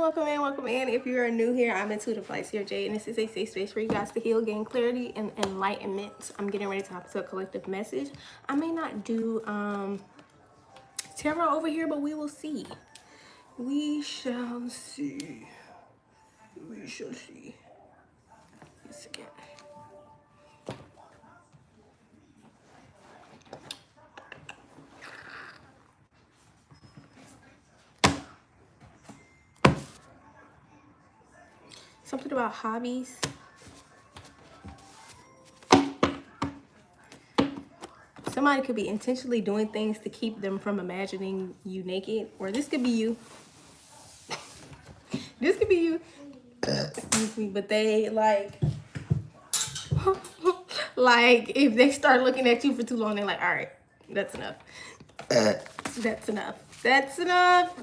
welcome in, welcome in. If you are new here, I'm IntuitivelightSeerJae, and this is a safe space for you guys to heal, gain clarity, and enlightenment. I'm getting ready to hop to a collective message. I may not do tarot over here, but we will see. We shall see. We shall see. Yes, again. Something about hobbies. Somebody could be intentionally doing things to keep them from imagining you naked, or this could be you. This could be you. Excuse me, but they like if they start looking at you for too long, they're like, all right, that's enough. That's enough. That's enough.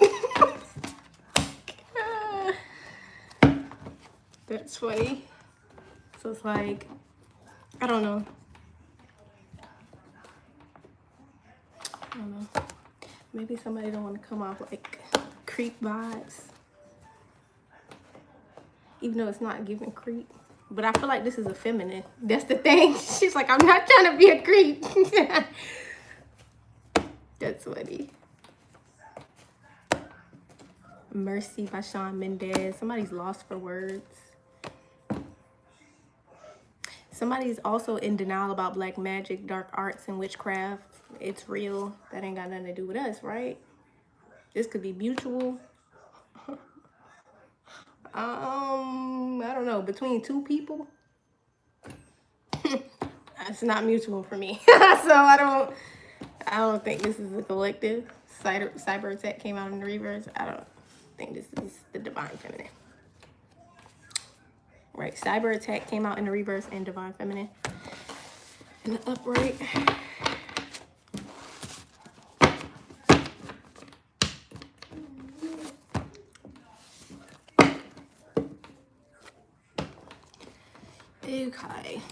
That's funny. So it's like, I don't know. Maybe somebody don't want to come off like creep vibes. Even though it's not giving creep. But I feel like this is a feminine. That's the thing. She's like, I'm not trying to be a creep. That's funny. Mercy by Shawn Mendes. Somebody's lost for words. Somebody's also in denial about black magic, dark arts, and witchcraft. It's real. That ain't got nothing to do with us, right? This could be mutual. I don't know. Between two people, it's not mutual for me. So I don't think this is a collective. Cyber attack came out in the reverse. I don't think this is the divine feminine. Right, cyber attack came out in the reverse and divine feminine in the upright. Okay.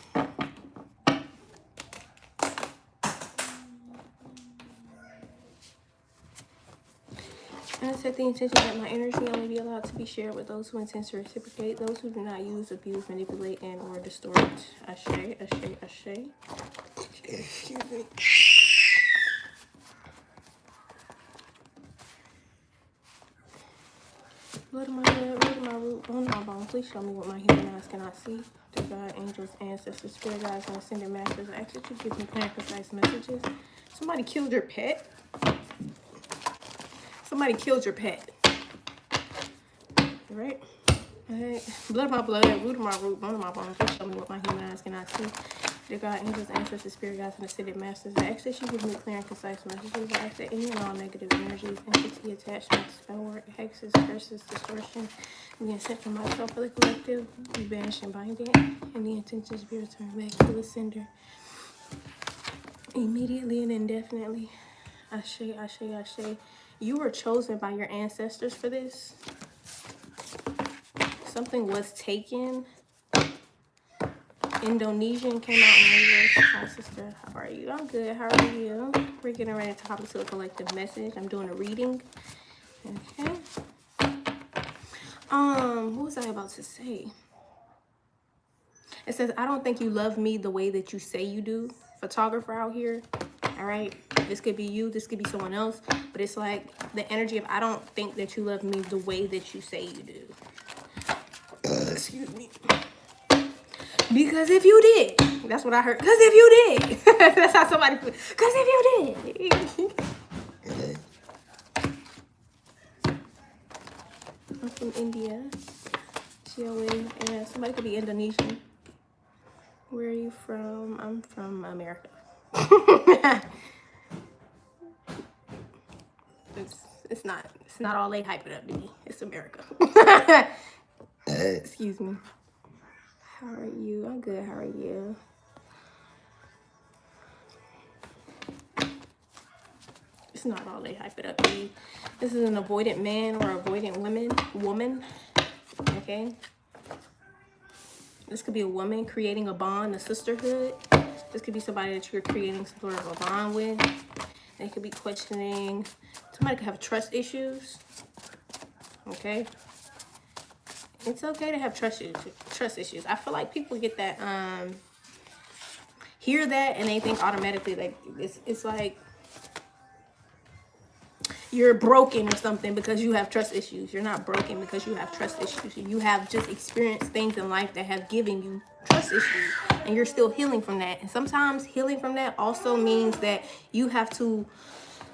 I set the intention that my energy only be allowed to be shared with those who intend to reciprocate, those who do not use, abuse, manipulate, and or distort. Ashe, ashe, ashe. Excuse me. Blood of my blood, root of my root, bone of my bone. Please show me what my human eyes cannot see. Dear God, angels, ancestors, spirit guides, and ascended masters, I ask that you give me clear, precise messages. Somebody killed your pet. Somebody killed your pet. Right? Alright. Blood of my blood, root of my root, bone of my bone. Please show me what my human eyes cannot see. Dear God, angels, ancestors, spirit guides, and ascended masters, I ask that you give me clear and concise messages. I ask that any and all negative energies, entity, attachments, spell work, hexes, curses, distortion, being sent from myself for the collective, be banished and binding, and the intentions be returned back to the sender immediately and indefinitely. Ashe, ashe, ashe. You were chosen by your ancestors for this. Something was taken. Indonesian came out in reverse. Hi, sister. How are you? I'm good. How are you? We're getting ready to hop into a collective message. I'm doing a reading. Okay. What was I about to say? It says, I don't think you love me the way that you say you do. Photographer out here. All right. This could be you. This could be someone else. But it's like the energy of, I don't think that you love me the way that you say you do. Excuse me. Because if you did, that's what I heard. Because if you did, that's how somebody put. Because if you did. I'm from India. Yeah, somebody could be Indonesian. Where are you from? I'm from America. It's not all they hype it up to be. It's America. Excuse me. How are you? I'm good. How are you? It's not all they hype it up to be. This is an avoidant man or avoidant woman. Okay. This could be a woman creating a bond, a sisterhood. This could be somebody that you're creating some sort of a bond with. They could be questioning. Somebody could have trust issues. Okay. It's okay to have trust issues. I feel like people get that, hear that and they think automatically like it's like you're broken or something because you have trust issues. You're not broken because you have trust issues. You have just experienced things in life that have given you trust issues, and you're still healing from that. And sometimes healing from that also means that you have to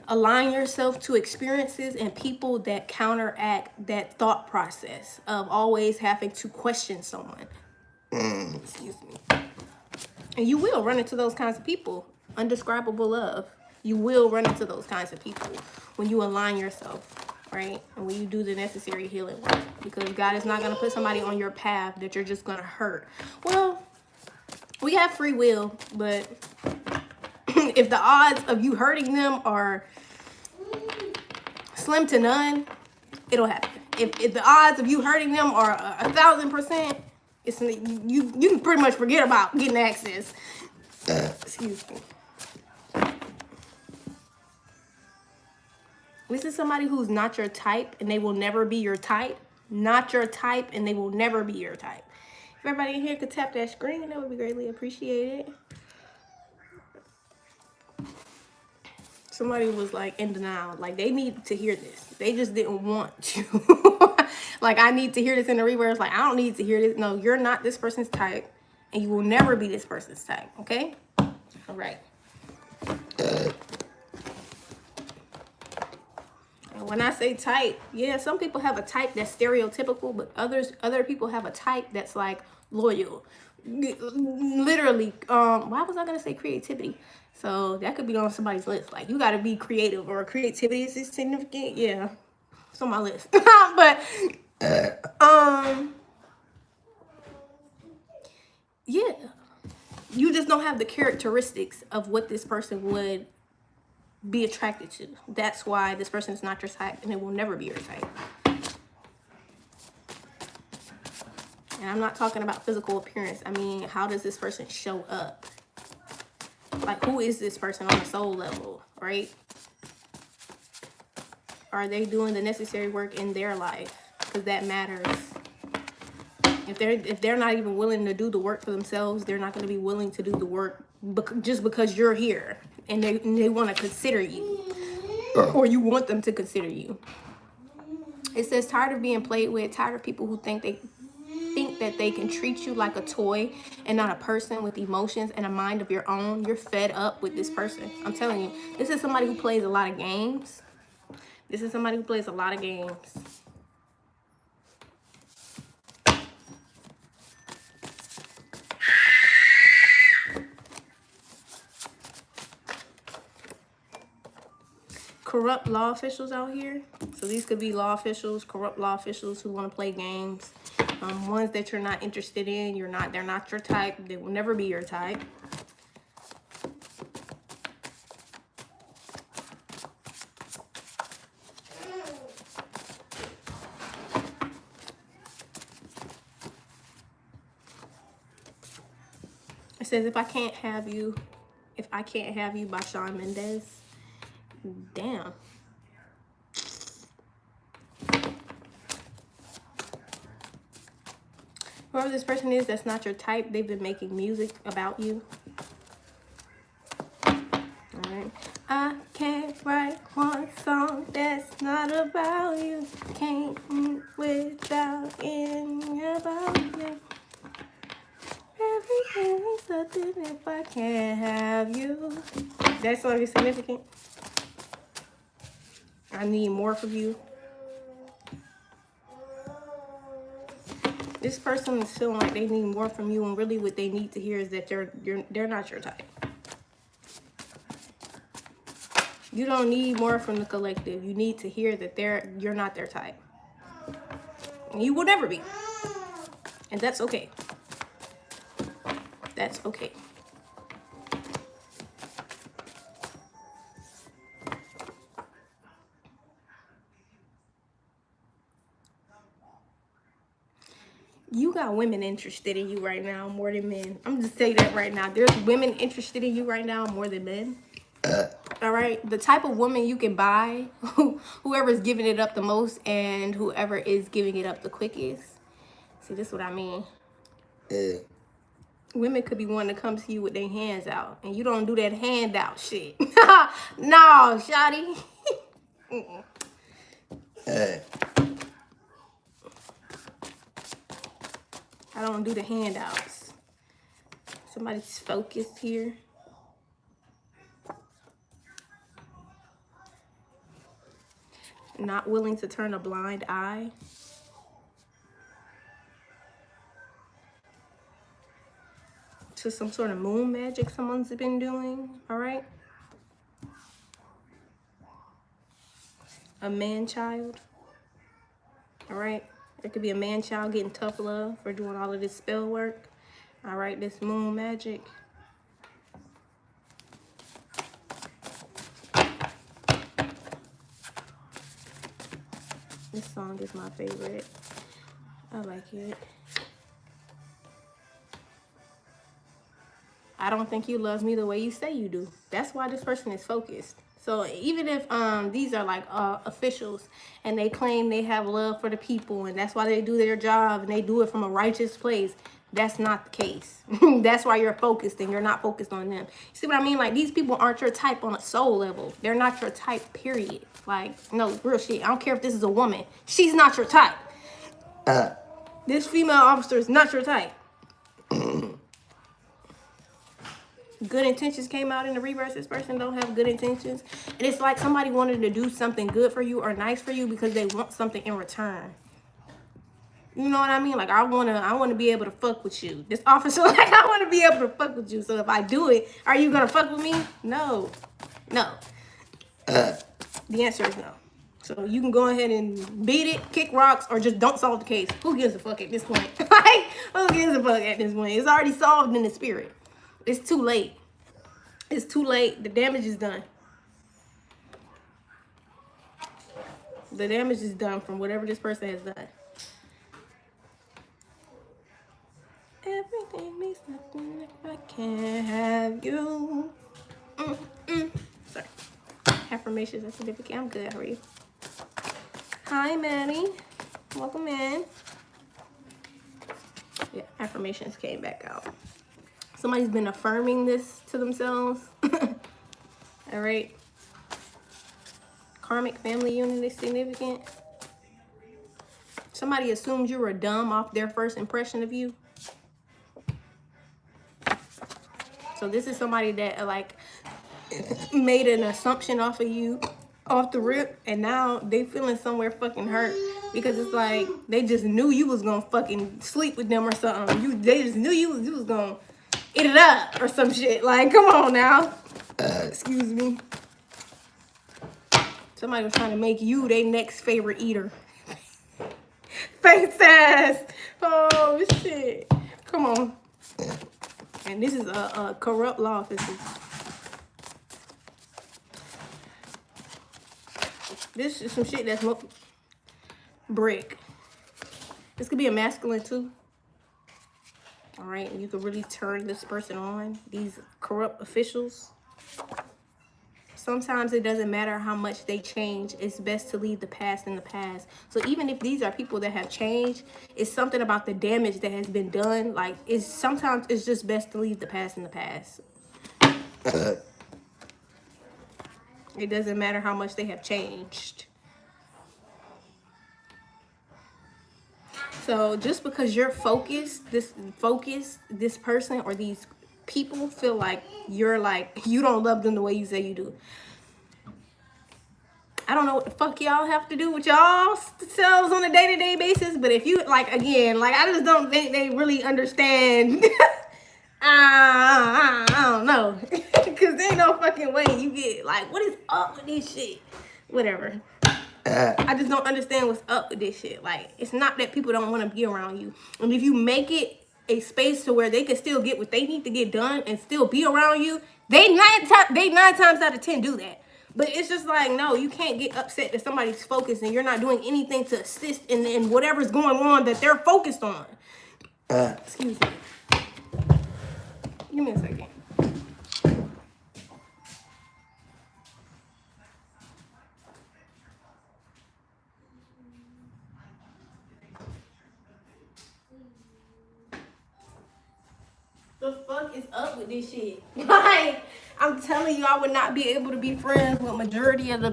align yourself to experiences and people that counteract that thought process of always having to question someone. Excuse me. And you will run into those kinds of people. Undescribable love. You will run into those kinds of people when you align yourself, right? And when you do the necessary healing work. Because God is not going to put somebody on your path that you're just going to hurt. Well, we have free will, but if the odds of you hurting them are slim to none, it'll happen. If the odds of you hurting them are 1,000%, it's you can pretty much forget about getting access. Excuse me. This is somebody who's not your type and they will never be your type. Not your type and they will never be your type. If everybody in here could tap that screen, that would be greatly appreciated. Somebody was like in denial. Like they need to hear this. They just didn't want to. Like I need to hear this in the reverse. Like I don't need to hear this. No, you're not this person's type. And you will never be this person's type. Okay? All right. When I say type, yeah, some people have a type that's stereotypical, but other people have a type that's like loyal. Literally, why was I gonna say creativity? So that could be on somebody's list. Like you gotta be creative, or creativity is significant. Yeah, it's on my list. But yeah, you just don't have the characteristics of what this person would be attracted to. That's why this person is not your type, and it will never be your type. And I'm not talking about physical appearance. I mean, how does this person show up? Like, who is this person on a soul level, right? Are they doing the necessary work in their life? Because that matters. If they're not even willing to do the work for themselves, they're not going to be willing to do the work just because you're here and they want to consider you, or you want them to consider you. It says tired of being played with, tired of people who think that they can treat you like a toy and not a person with emotions and a mind of your own. You're fed up with this person. I'm telling you, this is somebody who plays a lot of games. This is somebody who plays a lot of games. Corrupt law officials out here. So these could be law officials, corrupt law officials who want to play games. Ones that you're not interested in. They're not your type. They will never be your type. It says if I can't have you by Shawn Mendes. Damn. Whoever this person is that's not your type, they've been making music about you. Alright. I can't write one song that's not about you. Can't move without any about you. Everything is nothing if I can't have you. That song is significant. I need more from you. This person is feeling like they need more from you, and really what they need to hear is that they're not your type. You don't need more from the collective. You need to hear that you're not their type. And you will never be. And that's okay. That's okay. You got women interested in you right now more than men. I'm just saying that right now. There's women interested in you right now more than men. All right? The type of woman you can buy, whoever's giving it up the most and whoever is giving it up the quickest, See, this is what I mean. Yeah. Women could be wanting to come to you with their hands out, and you don't do that handout shit. No, shawty. I don't do the handouts. Somebody's focused here. Not willing to turn a blind eye. To some sort of moon magic someone's been doing, all right? A man-child, all right? There could be a man-child getting tough love for doing all of this spell work, all right? This moon magic. This song is my favorite. I like it. I don't think you love me the way you say you do. That's why this person is focused. So even if these are like officials and they claim they have love for the people and that's why they do their job and they do it from a righteous place, that's not the case. That's why you're focused and you're not focused on them. You see what I mean? Like, these people aren't your type on a soul level. They're not your type, period. Like, no, real shit. I don't care if this is a woman. She's not your type. This female officer is not your type. Good intentions came out in the reverse. This person don't have good intentions. And it's like somebody wanted to do something good for you or nice for you because they want something in return. You know what I mean? Like, I wanna be able to fuck with you. This officer, like, I wanna be able to fuck with you. So if I do it, are you gonna fuck with me? No. No. The answer is no. So you can go ahead and beat it, kick rocks, or just don't solve the case. Who gives a fuck at this point? Like, who gives a fuck at this point? It's already solved in the spirit. It's too late. It's too late. The damage is done. The damage is done from whatever this person has done. Everything means nothing if I can't have you. Sorry. Affirmations are significant. I'm good. How are you? Hi, Maddie. Welcome in. Yeah, affirmations came back out. Somebody's been affirming this to themselves. All right. Karmic family unit is significant. Somebody assumed you were dumb off their first impression of you. So this is somebody that like made an assumption off of you off the rip, and now they feeling somewhere fucking hurt because it's like they just knew you was gonna fucking sleep with them or something. They just knew you was gonna eat it up or some shit. Like, come on now. Excuse me. Somebody was trying to make you their next favorite eater. Face ass. Oh shit. Come on. And this is a corrupt law officer. This is some shit that's brick. This could be a masculine too. All right, you could really turn this person on. These corrupt officials. Sometimes it doesn't matter how much they change. It's best to leave the past in the past. So even if these are people that have changed, it's something about the damage that has been done. Like, sometimes it's just best to leave the past in the past. It doesn't matter how much they have changed. So just because you're focused, this person or these people feel like you don't love them the way you say you do. I don't know what the fuck y'all have to do with y'all selves on a day-to-day basis, but if you, like, again, like, I just don't think they really understand. I don't know. Because there ain't no fucking way you get, like, what is up with this shit? Whatever. I just don't understand what's up with this shit. Like, it's not that people don't want to be around you. And if you make it a space to where they can still get what they need to get done and still be around you, they nine times out of 10 do that. But it's just like, no, you can't get upset that somebody's focused and you're not doing anything to assist in whatever's going on that they're focused on. Excuse me. Give me a second. The fuck is up with this shit? Like, I'm telling you, I would not be able to be friends with majority of the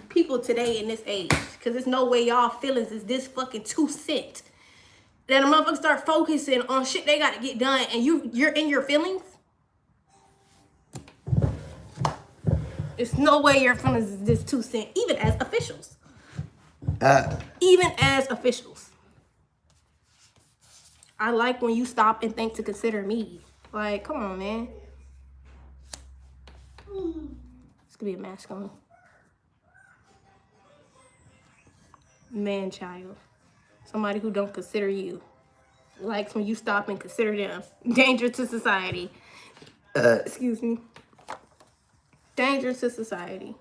people today in this age. Because there's no way y'all feelings is this fucking 2 cents. Then a motherfucker start focusing on shit they gotta get done and you're in your feelings. There's no way your feelings is this 2 cents, even as officials. Even as officials. I like when you stop and think to consider me. Like, come on, man. This could be a masculine. Man child. Somebody who don't consider you. Likes when you stop and consider them. Danger to society. Excuse me. Danger to society.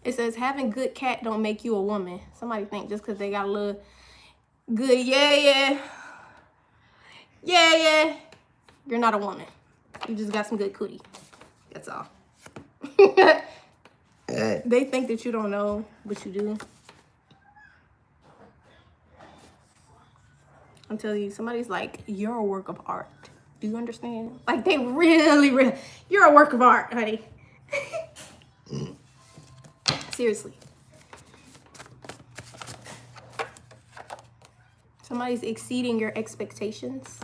It says having good cat don't make you a woman. Somebody think just because they got a little good, yeah. You're not a woman. You just got some good cootie. That's all. They think that you don't know, but you do. I'm telling you, somebody's like, you're a work of art. Do you understand? Like, they really, you're a work of art, honey. Seriously. Somebody's exceeding your expectations.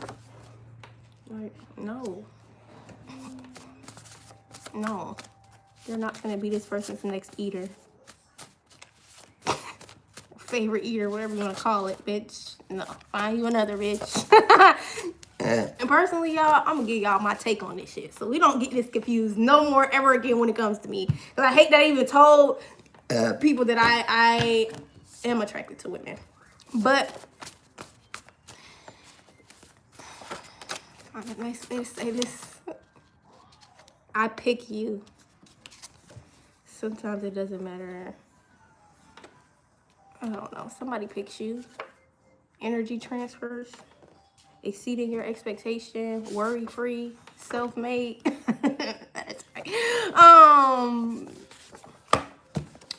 Like, no. No. You're not going to be this person's next eater. Favorite eater, whatever you want to call it, bitch. No. Find you another bitch. And personally, y'all, I'm going to give y'all my take on this shit. So we don't get this confused no more ever again when it comes to me. Because I hate that I even told people that I am attracted to women. But a nice way to say this. I pick you. Sometimes it doesn't matter. I don't know. Somebody picks you. Energy transfers. Exceeding your expectation. Worry-free. Self-made. That's right.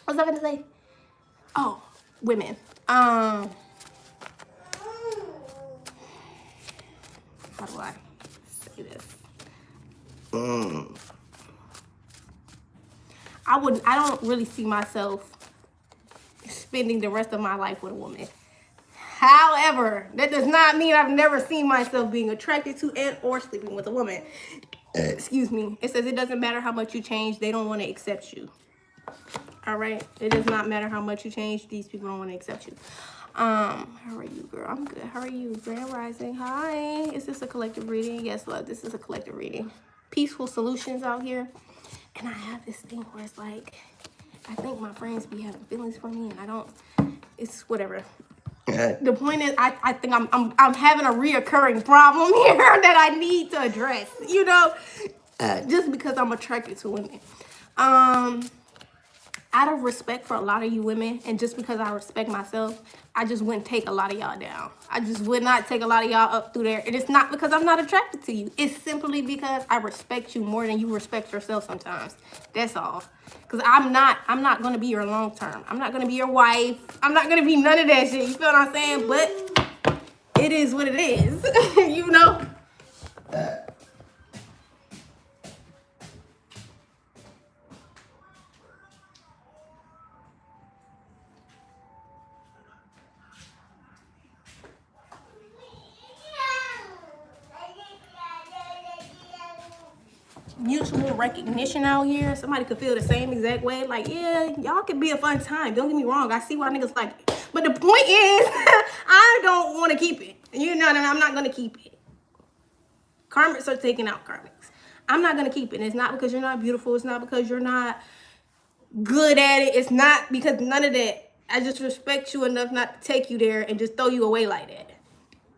What was I gonna say? Oh, women. How do I say this? I don't really see myself spending the rest of my life with a woman. However, that does not mean I've never seen myself being attracted to and or sleeping with a woman. Excuse me. It says it doesn't matter how much you change, they don't want to accept you. All right? It does not matter how much you change, these people don't want to accept you. How are you, girl? I'm good. How are you? Grand Rising. Hi. Is this a collective reading? Yes, love. This is a collective reading. Peaceful solutions out here. And I have this thing where it's like, I think my friends be having feelings for me and I don't, it's whatever. The point is, I think I'm having a reoccurring problem here that I need to address, you know, just because I'm attracted to women. Out of respect for a lot of you women, and just because I respect myself, I just wouldn't take a lot of y'all down. I just would not take a lot of y'all up through there. And it's not because I'm not attracted to you. It's simply because I respect you more than you respect yourself sometimes. That's all. Because I'm not going to be your long term. I'm not going to be your wife. I'm not going to be none of that shit. You feel what I'm saying? But it is what it is. You know? Mutual recognition out here. Somebody could feel the same exact way. Like, yeah, y'all could be a fun time. Don't get me wrong. I see why niggas like it. But the point is, I don't want to keep it. You know what I mean? I'm not going to keep it. Karmics are taking out karmics. I'm not going to keep it. And it's not because you're not beautiful. It's not because you're not good at it. It's not because none of that. I just respect you enough not to take you there and just throw you away like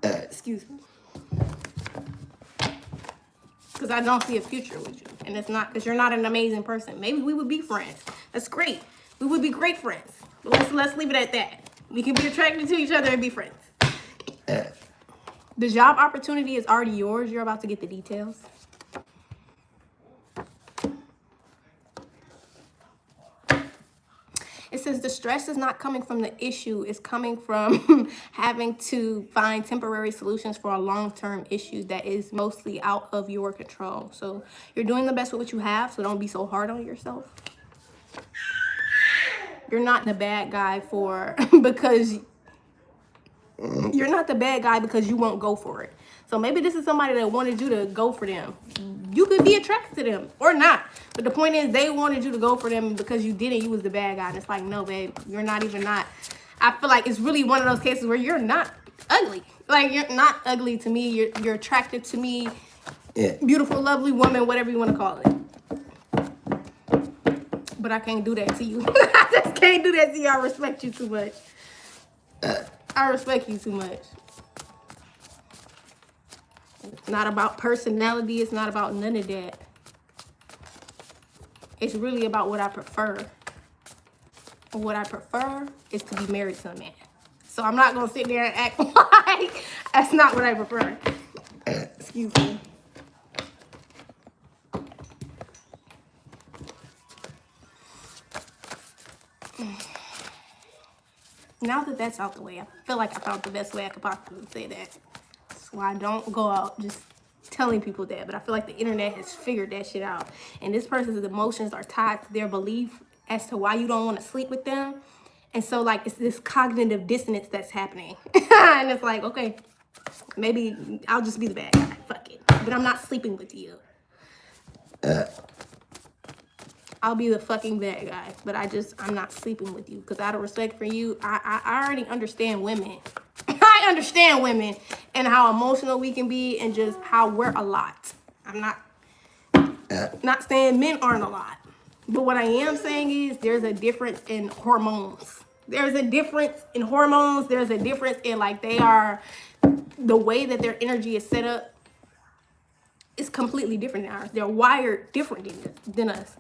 that. Excuse me. Because I don't see a future with you. And it's not because you're not an amazing person. Maybe we would be friends. That's great. We would be great friends. But let's leave it at that. We can be attracted to each other and be friends. The job opportunity is already yours. You're about to get the details. It says says the stress is not coming from the issue. It's coming from having to find temporary solutions for a long-term issue that is mostly out of your control. So you're doing the best with what you have, so don't be so hard on yourself. You're not the bad guy because you're not the bad guy because you won't go for it. So maybe this is somebody that wanted you to go for them. You could be attracted to them or not. But the point is they wanted you to go for them because you didn't. You was the bad guy. And it's like, no, babe, you're not even not. I feel like it's really one of those cases where you're not ugly. Like, you're not ugly to me. You're attracted to me. Yeah. Beautiful, lovely woman, whatever you want to call it. But I can't do that to you. I just can't do that to you. I respect you too much. I respect you too much. It's not about personality. It's not about none of that. It's really about what I prefer. And what I prefer is to be married to a man. So I'm not going to sit there and act like that's not what I prefer. Excuse me. Now that that's out the way, I feel like I found the best way I could possibly say that. So I don't go out just telling people that, but I feel like the internet has figured that shit out. And this person's emotions are tied to their belief as to why you don't want to sleep with them. And so, like, it's this cognitive dissonance that's happening. And it's like, okay, maybe I'll just be the bad guy. Fuck it. But I'm not sleeping with you. I'll be the fucking bad guy, but I'm not sleeping with you because out of respect for you, I already understand women. I understand women and how emotional we can be and just how we're a lot. I'm not saying men aren't a lot, but what I am saying is there's a difference in hormones. There's a difference in hormones. There's a difference in the way that their energy is set up is completely different than ours. They're wired different than us.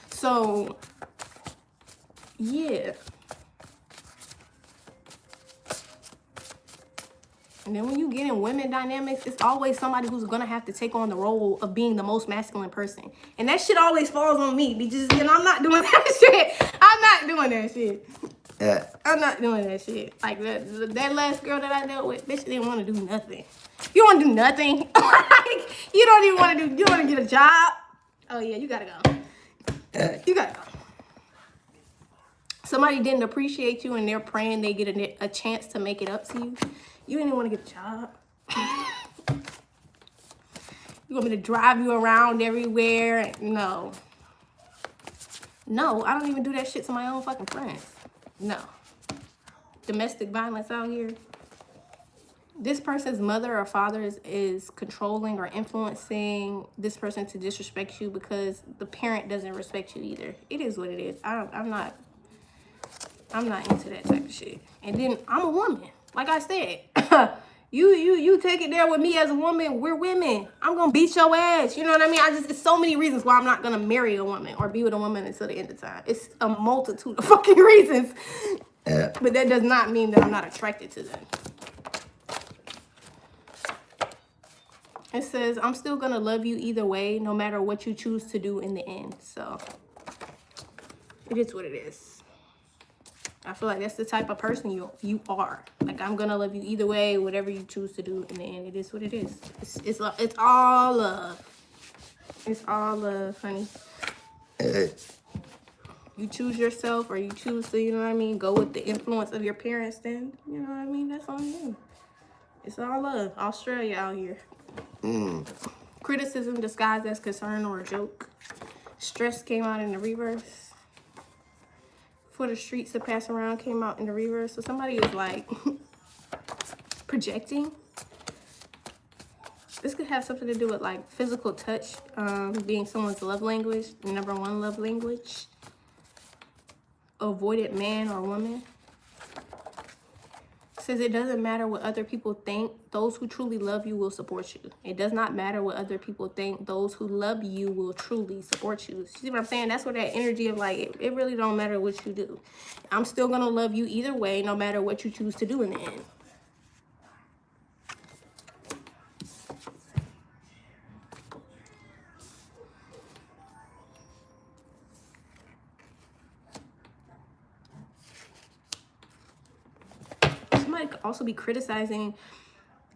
So, yeah. And then when you get in women dynamics, it's always somebody who's going to have to take on the role of being the most masculine person. And that shit always falls on me because I'm not doing that shit. I'm not doing that shit. Yeah. I'm not doing that shit. Like that last girl that I dealt with, bitch didn't want to do nothing. You want to do nothing? Like, you don't even want to do, you want to get a job? Oh, yeah, you got to go. You gotta go. Somebody didn't appreciate you and they're praying they get a chance to make it up to you. You didn't want to get a job. You want me to drive you around everywhere? No. No, I don't even do that shit to my own fucking friends. No. Domestic violence out here. This person's mother or father is controlling or influencing this person to disrespect you because the parent doesn't respect you either. It is what it is. I'm not into that type of shit. And then I'm a woman. Like I said, you take it there with me as a woman. We're women. I'm gonna beat your ass. You know what I mean? It's so many reasons why I'm not gonna marry a woman or be with a woman until the end of time. It's a multitude of fucking reasons. But that does not mean that I'm not attracted to them. It says, I'm still going to love you either way, no matter what you choose to do in the end. So, it is what it is. I feel like that's the type of person you are. Like, I'm going to love you either way, whatever you choose to do in the end. It is what it is. It's all love. It's all love, honey. You choose yourself or you choose to, you know what I mean, go with the influence of your parents, then, you know what I mean, that's on you. It's all love. Australia out here. Criticism disguised as concern or a joke. Stress came out in the reverse. For the streets to pass around came out in the reverse. So somebody is like projecting. This could have something to do with like physical touch, being someone's love language, number one love language. Avoided man or woman. Says it doesn't matter what other people think. Those who truly love you will support you. It does not matter what other people think. Those who love you will truly support you. See what I'm saying? That's where that energy of like, it really don't matter what you do. I'm still going to love you either way, no matter what you choose to do in the end. somebody could also be criticizing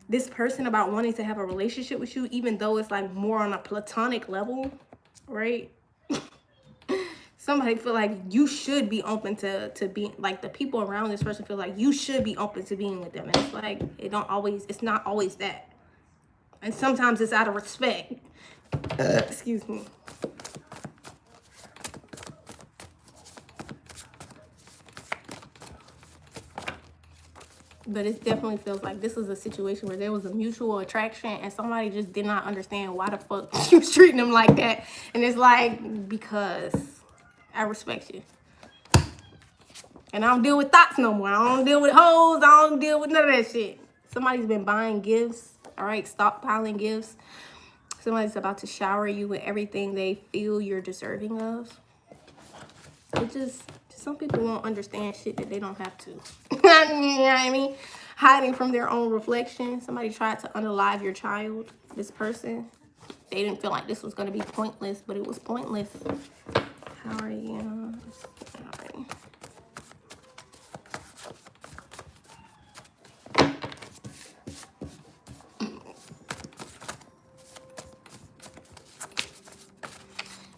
this person about wanting to have a relationship with you, even though it's like more on a platonic level, right? Somebody feel like you should be open to being, like the people around this person feel like you should be open to being with them. And it's like, it's not always that. And sometimes it's out of respect. Excuse me. But it definitely feels like this is a situation where there was a mutual attraction and somebody just did not understand why the fuck you was treating them like that. And it's like, because I respect you. And I don't deal with thoughts no more. I don't deal with hoes. I don't deal with none of that shit. Somebody's been buying gifts, all right? Stockpiling gifts. Somebody's about to shower you with everything they feel you're deserving of. It just some people won't understand shit that they don't have to. You know what I mean? Hiding from their own reflection. Somebody tried to unalive your child. This person, they didn't feel like this was going to be pointless, but it was pointless. How are you? All right.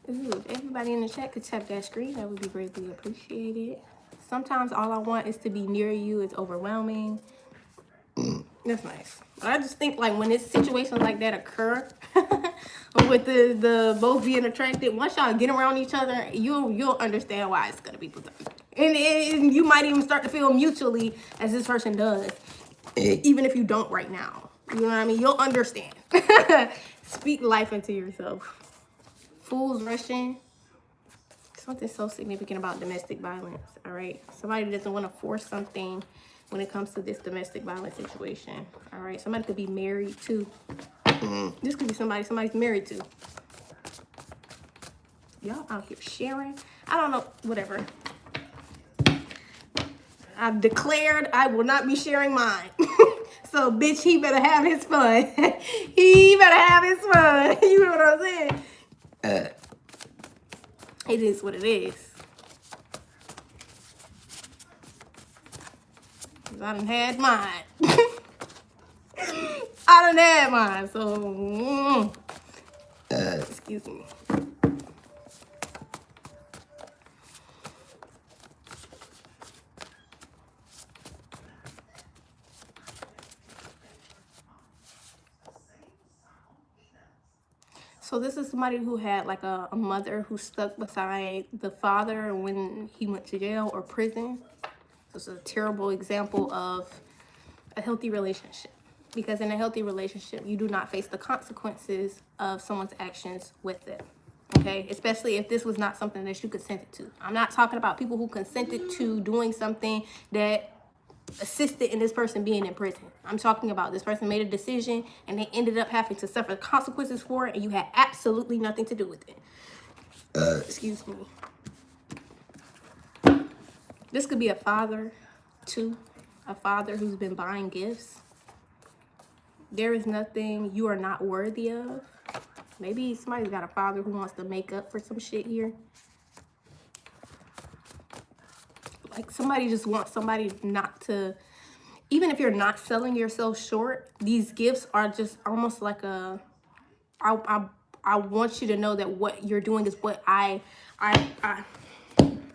If everybody in the chat could tap that screen, that would be greatly appreciated. Sometimes all I want is to be near you. It's overwhelming. That's nice. But I just think like when it's situations like that occur, with the both being attracted, once y'all get around each other, you'll understand why it's gonna be platonic. And you might even start to feel mutually as this person does, even if you don't right now. You know what I mean? You'll understand. Speak life into yourself. Fools rushing. Something so significant about domestic violence, all right? Somebody doesn't want to force something when it comes to this domestic violence situation, all right? Somebody could be married too. This could be somebody's married to. Y'all out here sharing. I don't know, whatever. I've declared I will not be sharing mine. So, bitch, he better have his fun. He better have his fun. You know what I'm saying? It is what it is. I done had mine. I done had mine, so excuse me. So this is somebody who had like a mother who stuck beside the father when he went to jail or prison. This is a terrible example of a healthy relationship. Because in a healthy relationship, you do not face the consequences of someone's actions with them. Okay? Especially if this was not something that you consented to. I'm not talking about people who consented to doing something that assisted in this person being in prison. I'm talking about this person made a decision and they ended up having to suffer consequences for it and you had absolutely nothing to do with it. Excuse me. This could be a father too. A father who's been buying gifts. There is nothing you are not worthy of. Maybe somebody's got a father who wants to make up for some shit here. Like somebody just wants somebody not to, even if you're not selling yourself short, these gifts are just almost like a, I want you to know that what you're doing is what I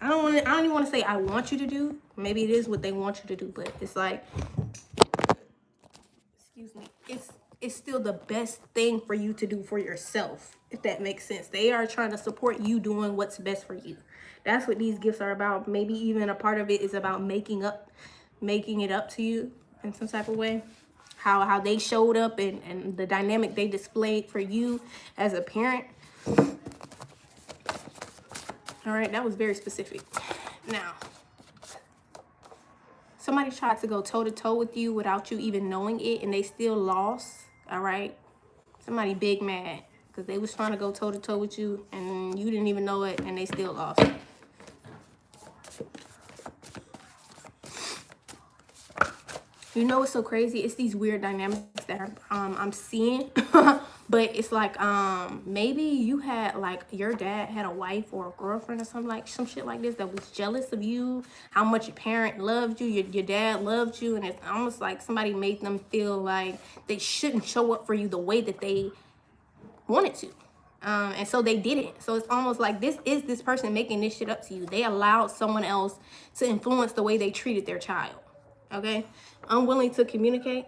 don't even want to say I want you to do. Maybe it is what they want you to do, but it's like, excuse me, it's still the best thing for you to do for yourself, if that makes sense. They are trying to support you doing what's best for you. That's what these gifts are about. Maybe even a part of it is about making it up to you in some type of way. How they showed up and the dynamic they displayed for you as a parent. All right, that was very specific. Now, somebody tried to go toe-to-toe with you without you even knowing it, and they still lost, all right? Somebody big mad because they was trying to go toe-to-toe with you, and you didn't even know it, and they still lost. You know what's so crazy? It's these weird dynamics that I'm seeing. But it's like maybe you had like your dad had a wife or a girlfriend or some shit like this that was jealous of you, how much your parent loved you, your dad loved you, and it's almost like somebody made them feel like they shouldn't show up for you the way that they wanted to. And so they didn't. So it's almost like this person making this shit up to you. They allowed someone else to influence the way they treated their child. Okay? Unwilling to communicate.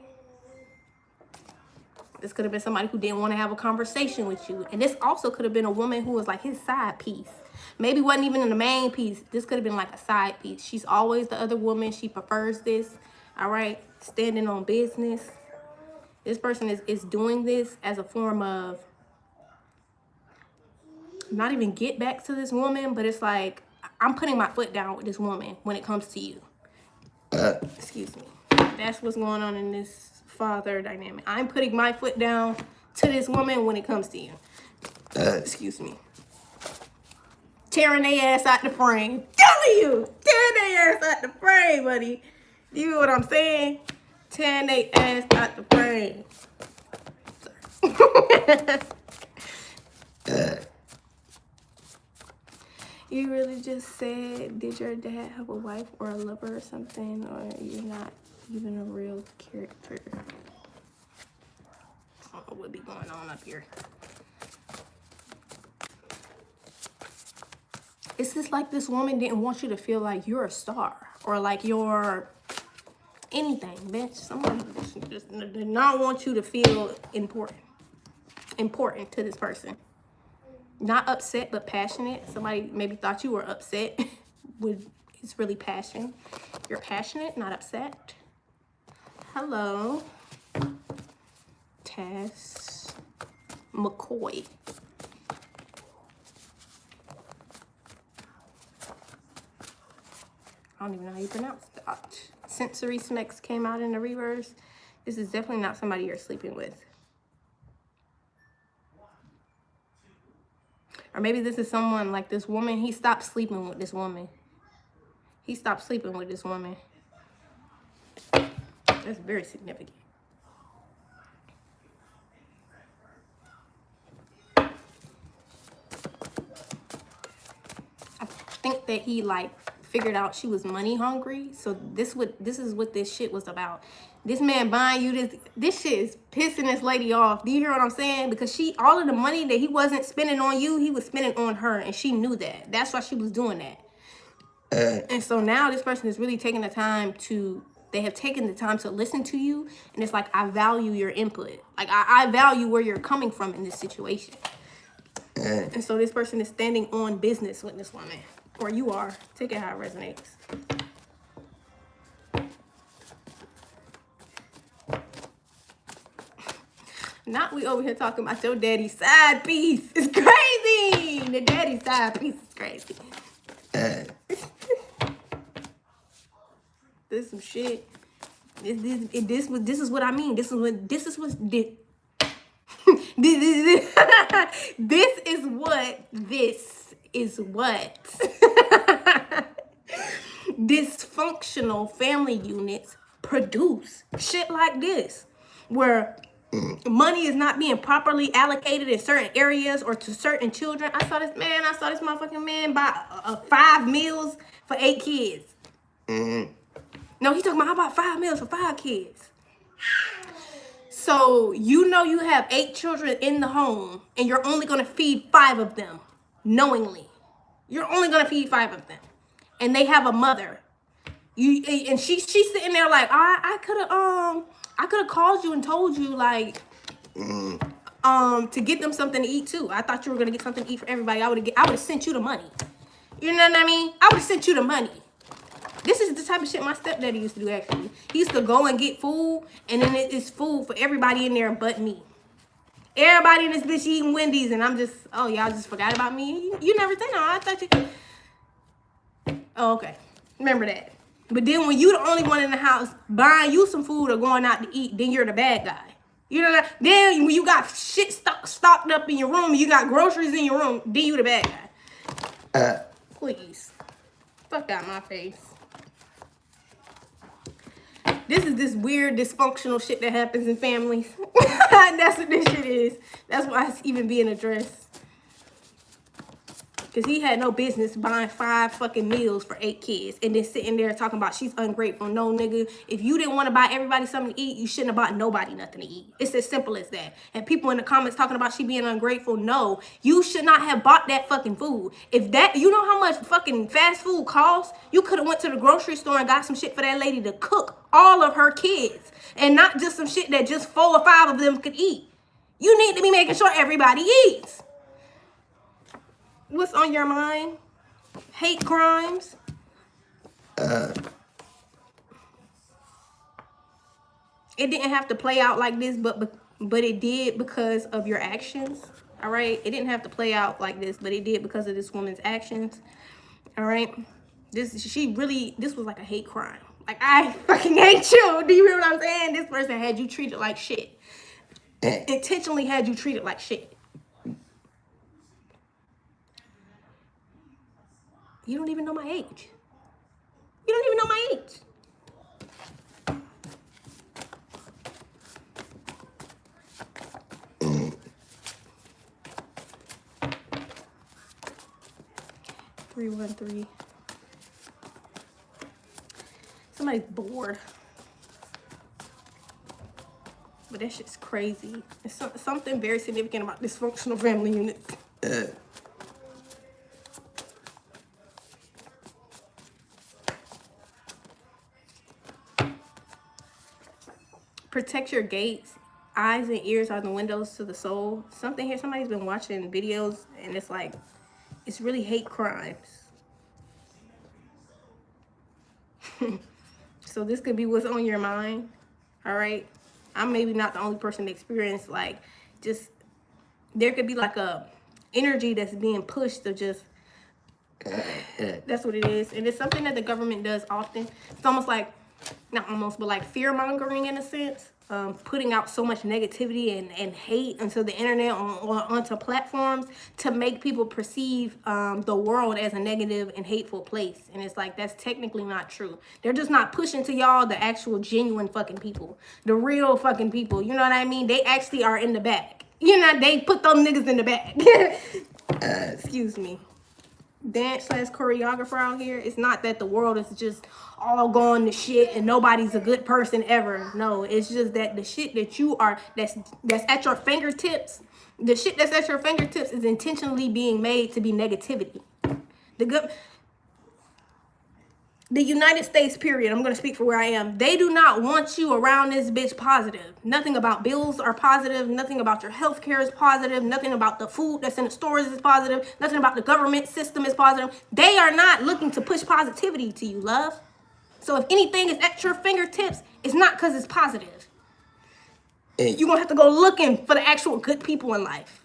This could have been somebody who didn't want to have a conversation with you. And this also could have been a woman who was like his side piece. Maybe wasn't even in the main piece. This could have been like a side piece. She's always the other woman. She prefers this. All right? Standing on business. This person is doing this as a form of not even get back to this woman, but it's like, I'm putting my foot down with this woman when it comes to you. Excuse me. That's what's going on in this father dynamic. I'm putting my foot down to this woman when it comes to you. Excuse me. Tearing their ass out the frame. Telling you. Tearing their ass out the frame, buddy. You know what I'm saying? Tearing their ass out the frame. You really just said, did your dad have a wife or a lover or something? Or you're not even a real character? I don't know what be going on up here. It's just like this woman didn't want you to feel like you're a star. Or like you're anything, bitch. Someone just did not want you to feel important. Important to this person. Not upset, but passionate. Somebody maybe thought you were upset. It's really passion. You're passionate, not upset. Hello. Tess McCoy. I don't even know how you pronounce that. Sensory Smex came out in the reverse. This is definitely not somebody you're sleeping with. Or maybe this is someone like this woman. He stopped sleeping with this woman. He stopped sleeping with this woman. That's very significant. I think that he like figured out she was money hungry. So this is what this shit was about. This man buying you this shit is pissing this lady off. Do you hear what I'm saying? Because all of the money that he wasn't spending on you, he was spending on her, and she knew that. That's why she was doing that. And so now this person is really taking the time to, they have taken the time to listen to you, and it's like, I value your input. Like, I value where you're coming from in this situation. And so this person is standing on business with this woman. Or you are. Take it how it resonates. Not we over here talking about your daddy's side piece. It's crazy. The daddy's side piece is crazy. This is some shit. This is what I mean. This is what this is what dysfunctional family units produce. Shit like this, where money is not being properly allocated in certain areas or to certain children. I saw this motherfucking man buy 5 meals for 8 kids. No, he's talking about, how about 5 meals for 5 kids? So you know you have 8 children in the home and you're only going to feed 5 of them knowingly. You're only going to feed 5 of them. And they have a mother. And she's sitting there like, I could have called you and told you like to get them something to eat too. I thought you were going to get something to eat for everybody. I would have sent you the money. You know what I mean? I would have sent you the money. This is the type of shit my stepdaddy used to do, actually. He used to go and get food, and then it's food for everybody in there but me. Everybody in this bitch eating Wendy's, and I'm just, oh, y'all just forgot about me? You never think, no, I thought you... Oh, okay. Remember that. But then when you the only one in the house buying you some food or going out to eat, then you're the bad guy. You know that? Then when you got shit stocked up in your room, you got groceries in your room, then you the bad guy. Please. Fuck out my face. This is this weird dysfunctional shit that happens in families. That's what this shit is. That's why it's even being addressed. Because he had no business buying 5 fucking meals for 8 kids and then sitting there talking about she's ungrateful. No, nigga. If you didn't want to buy everybody something to eat, you shouldn't have bought nobody nothing to eat. It's as simple as that. And people in the comments talking about she being ungrateful. No, you should not have bought that fucking food. If that, you know how much fucking fast food costs? You could have went to the grocery store and got some shit for that lady to cook all of her kids. And not just some shit that just 4 or 5 of them could eat. You need to be making sure everybody eats. What's on your mind? Hate crimes? It didn't have to play out like this, but it did because of your actions. All right? It didn't have to play out like this, but it did because of this woman's actions. All right? This was like a hate crime. Like, I fucking hate you. Do you hear what I'm saying? This person had you treated like shit. Intentionally had you treated like shit. You don't even know my age. You don't even know my age. $313. Somebody's bored. But that shit's crazy. It's something very significant about dysfunctional family units. Protect your gates. Eyes and ears are the windows to the soul. Something here, somebody's been watching videos and it's like, it's really hate crimes. So this could be what's on your mind. All right. I'm maybe not the only person to experience, like, just, there could be like a energy that's being pushed to just, that's what it is. And it's something that the government does often. It's almost like, not almost, but like fear mongering in a sense. Putting out so much negativity and hate onto the internet, onto platforms to make people perceive the world as a negative and hateful place. And it's like, that's technically not true. They're just not pushing to y'all the actual genuine fucking people. The real fucking people. You know what I mean? They actually are in the bag. You know, they put those niggas in the bag. Excuse me. Dance / choreographer out here. It's not that the world is just all going to shit and nobody's a good person ever. No, it's just that the shit that you are, that's at your fingertips, the shit that's at your fingertips is intentionally being made to be negativity. The United States, period, I'm going to speak for where I am, they do not want you around this bitch positive. Nothing about bills are positive. Nothing about your health care is positive. Nothing about the food that's in the stores is positive. Nothing about the government system is positive. They are not looking to push positivity to you, love. So if anything is at your fingertips, it's not because it's positive. You're going to have to go looking for the actual good people in life.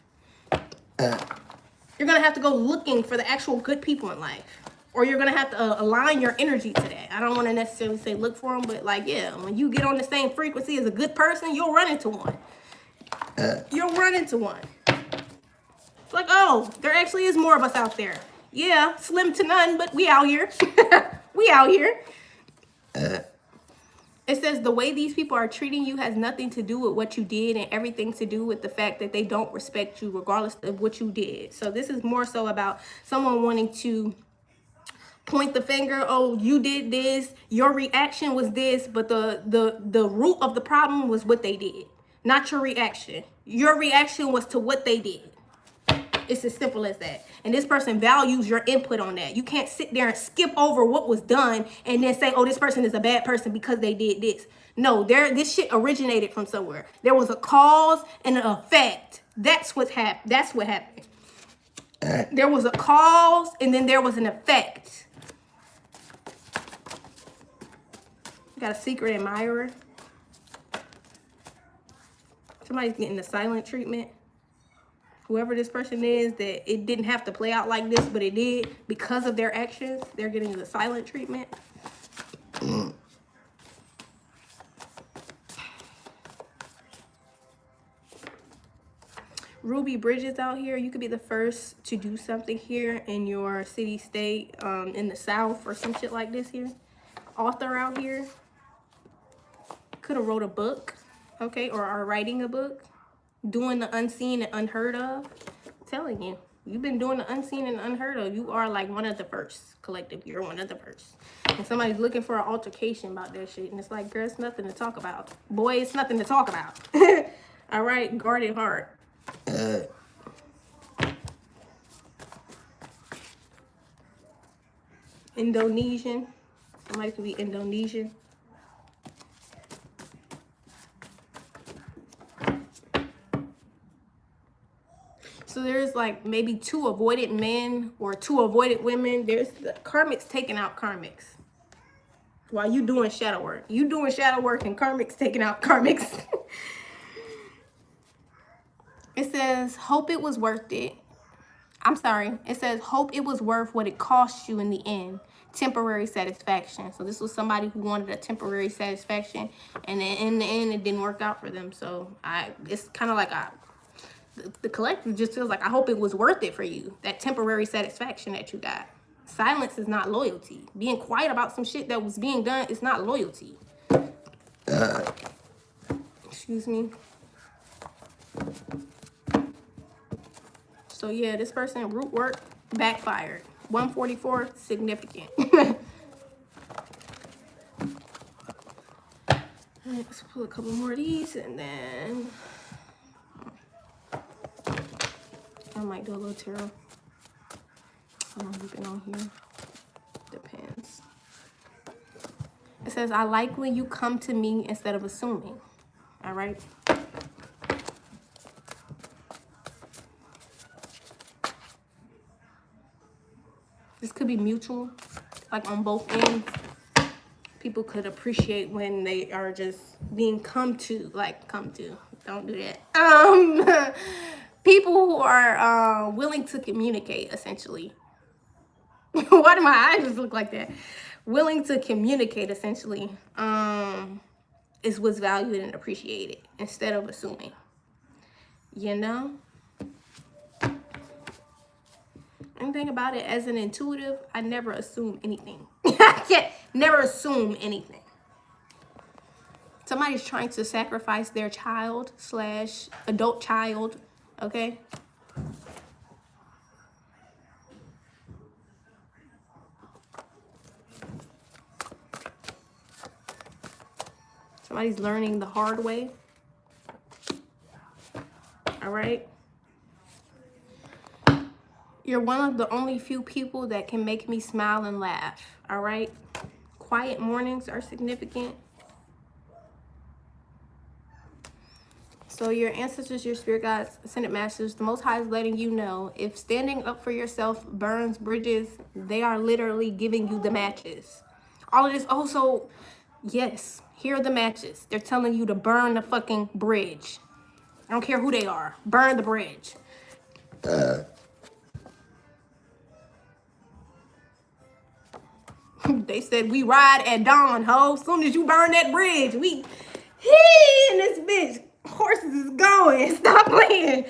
You're going to have to go looking for the actual good people in life. Or you're going to have to align your energy to that. I don't want to necessarily say look for them, but like, yeah, when you get on the same frequency as a good person, you'll run into one. You'll run into one. It's like, oh, there actually is more of us out there. Yeah, slim to none, but we out here. We out here. It says the way these people are treating you has nothing to do with what you did and everything to do with the fact that they don't respect you regardless of what you did. So this is more so about someone wanting to point the finger, oh, you did this, your reaction was this, but the root of the problem was what they did, not your reaction. Your reaction was to what they did. It's as simple as that. And this person values your input on that. You can't sit there and skip over what was done and then say, oh, this person is a bad person because they did this. No, this shit originated from somewhere. There was a cause and an effect. That's what happened. That's what happened. There was a cause and then there was an effect. Got a secret admirer. Somebody's getting the silent treatment. Whoever this person is, that it didn't have to play out like this, but it did because of their actions. They're getting the silent treatment. Ruby Bridges out here. You could be the first to do something here in your city, state, in the South or some shit like this here. Author out here. could have wrote a book, okay, or are writing a book, doing the unseen and unheard of. I'm telling you, you've been doing the unseen and unheard of. You are like one of the first, collective. You're one of the first. And somebody's looking for an altercation about that shit, and it's like, girl, it's nothing to talk about. Boy, it's nothing to talk about. All right, guarded heart. Indonesian. Somebody could be Indonesian. So there's like maybe 2 avoided men or 2 avoided women. There's the karmics taking out karmics while you doing shadow work. You doing shadow work and karmics taking out karmics. It says, hope it was worth it. I'm sorry. It says, hope it was worth what it cost you in the end. Temporary satisfaction. So this was somebody who wanted a temporary satisfaction, and then in the end, it didn't work out for them. So it's kind of like the collective just feels like, I hope it was worth it for you. That temporary satisfaction that you got. Silence is not loyalty. Being quiet about some shit that was being done is not loyalty. Excuse me. So yeah, this person, root work backfired. 144, significant. All right, let's pull a couple more of these, and then I might do a little tarot. How long have we been on here? Depends. It says, I like when you come to me instead of assuming. All right. This could be mutual, like on both ends. People could appreciate when they are just being come to, like come to. Don't do that. People who are willing to communicate, essentially. Why do my eyes look like that? Willing to communicate, essentially, is what's valued and appreciated instead of assuming. You know? Anything about it, as an intuitive, I never assume anything. I can't never assume anything. Somebody's trying to sacrifice their child / adult child, okay? Somebody's learning the hard way. All right? You're one of the only few people that can make me smile and laugh, all right? Quiet mornings are significant. So your ancestors, your spirit guides, ascended masters, the Most High is letting you know, if standing up for yourself burns bridges, they are literally giving you the matches. All of this also, yes, here are the matches. They're telling you to burn the fucking bridge. I don't care who they are. Burn the bridge. They said, we ride at dawn, ho. Soon as you burn that bridge, we in this bitch. Horses is going. Stop playing.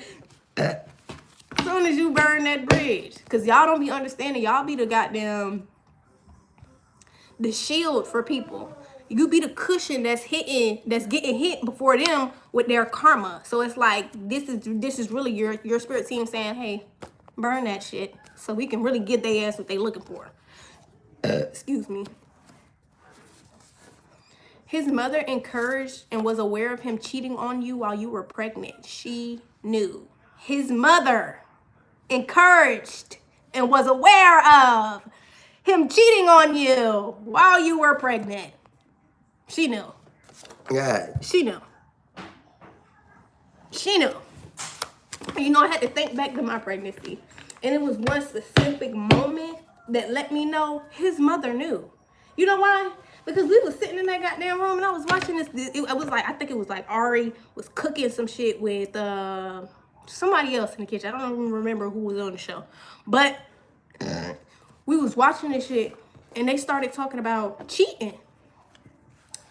Soon as you burn that bridge. Because y'all don't be understanding. Y'all be the goddamn, the shield for people. You be the cushion that's getting hit before them with their karma. So it's like, this is really your spirit team saying, hey, burn that shit. So we can really get their ass what they looking for. Excuse me. His mother encouraged and was aware of him cheating on you while you were pregnant. She knew. His mother encouraged and was aware of him cheating on you while you were pregnant. She knew. Yeah. She knew. She knew. You know, I had to think back to my pregnancy. And it was one specific moment that let me know his mother knew. You know why? Because we was sitting in that goddamn room and I was watching this. It was like, I think it was like Ari was cooking some shit with somebody else in the kitchen. I don't even remember who was on the show. But we was watching this shit and they started talking about cheating.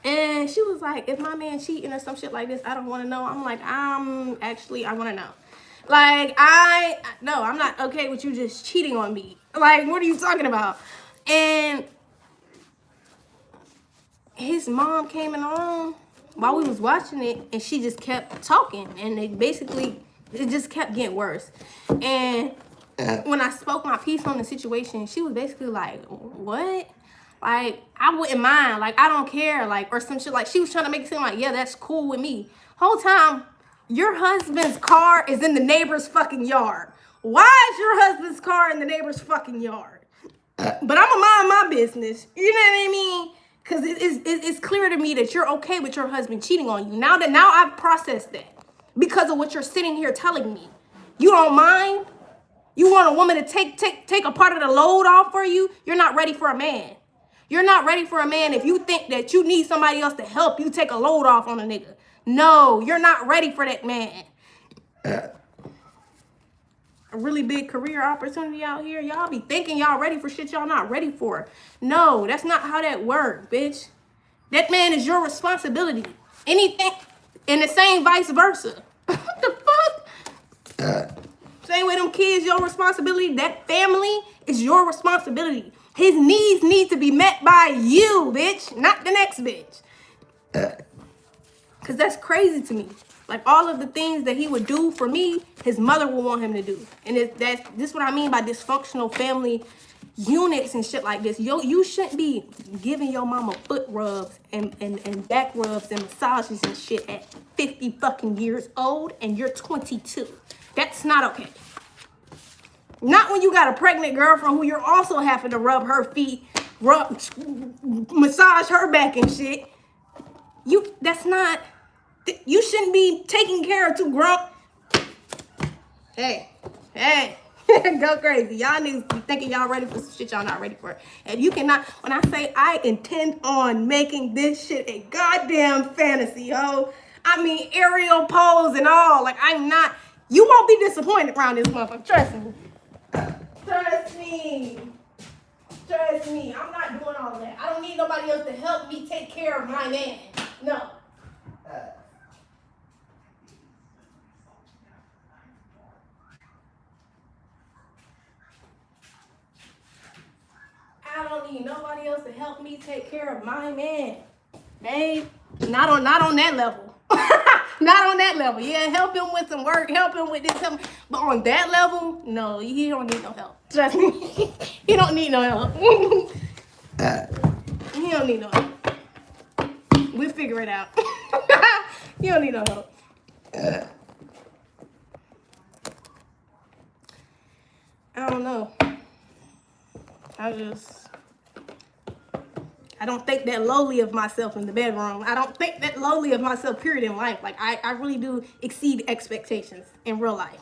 And she was like, if my man cheating or some shit like this, I don't want to know. I'm like, I want to know. Like, no, I'm not okay with you just cheating on me. Like, what are you talking about? And his mom came in the room. while we was watching it, and she just kept talking, and it just kept getting worse. And when I spoke my piece on the situation, she was basically like, what? Like, I wouldn't mind. Like, I don't care. Like, or some shit. Like, she was trying to make it seem like, yeah, that's cool with me. Whole time, your husband's car is in the neighbor's fucking yard. Why is your husband's car in the neighbor's fucking yard? But I'm gonna mind my business. You know what I mean? Because it's clear to me that you're okay with your husband cheating on you. Now I've processed that because of what you're sitting here telling me. You don't mind? You want a woman to take a part of the load off for you? You're not ready for a man. You're not ready for a man if you think that you need somebody else to help you take a load off on a nigga. No, you're not ready for that man. A really big career opportunity out here. Y'all be thinking y'all ready for shit y'all not ready for. No, that's not how that works, bitch. That man is your responsibility. Anything, and the same vice versa. What the fuck? Same way them kids your responsibility. That family is your responsibility. His needs need to be met by you, bitch, not the next bitch. Because that's crazy to me. Like, all of the things that he would do for me, his mother will want him to do. And this is what I mean by dysfunctional family units and shit like this. You shouldn't be giving your mama foot rubs and back rubs and massages and shit at 50 fucking years old and you're 22. That's not okay. Not when you got a pregnant girlfriend who you're also having to rub her feet, massage her back and shit. That's not, you shouldn't be taking care of two grown. Hey, go crazy. Y'all niggas be thinking y'all ready for some shit y'all not ready for. And you cannot, when I say I intend on making this shit a goddamn fantasy, ho. I mean, aerial pose and all. Like, I'm not, you won't be disappointed around this motherfucker. Trust me. Trust me. Trust me. I'm not doing all that. I don't need nobody else to help me take care of my man. No. I don't need nobody else to help me take care of my man. Babe, not on that level. Not on that level. Yeah, help him with some work, help him with this, but on that level, no, he don't need no help. Trust me. He don't need no help. He don't need no help. We'll figure it out. He don't need no help. I don't know. I don't think that lowly of myself in the bedroom. I don't think that lowly of myself, period, in life. Like, I really do exceed expectations in real life.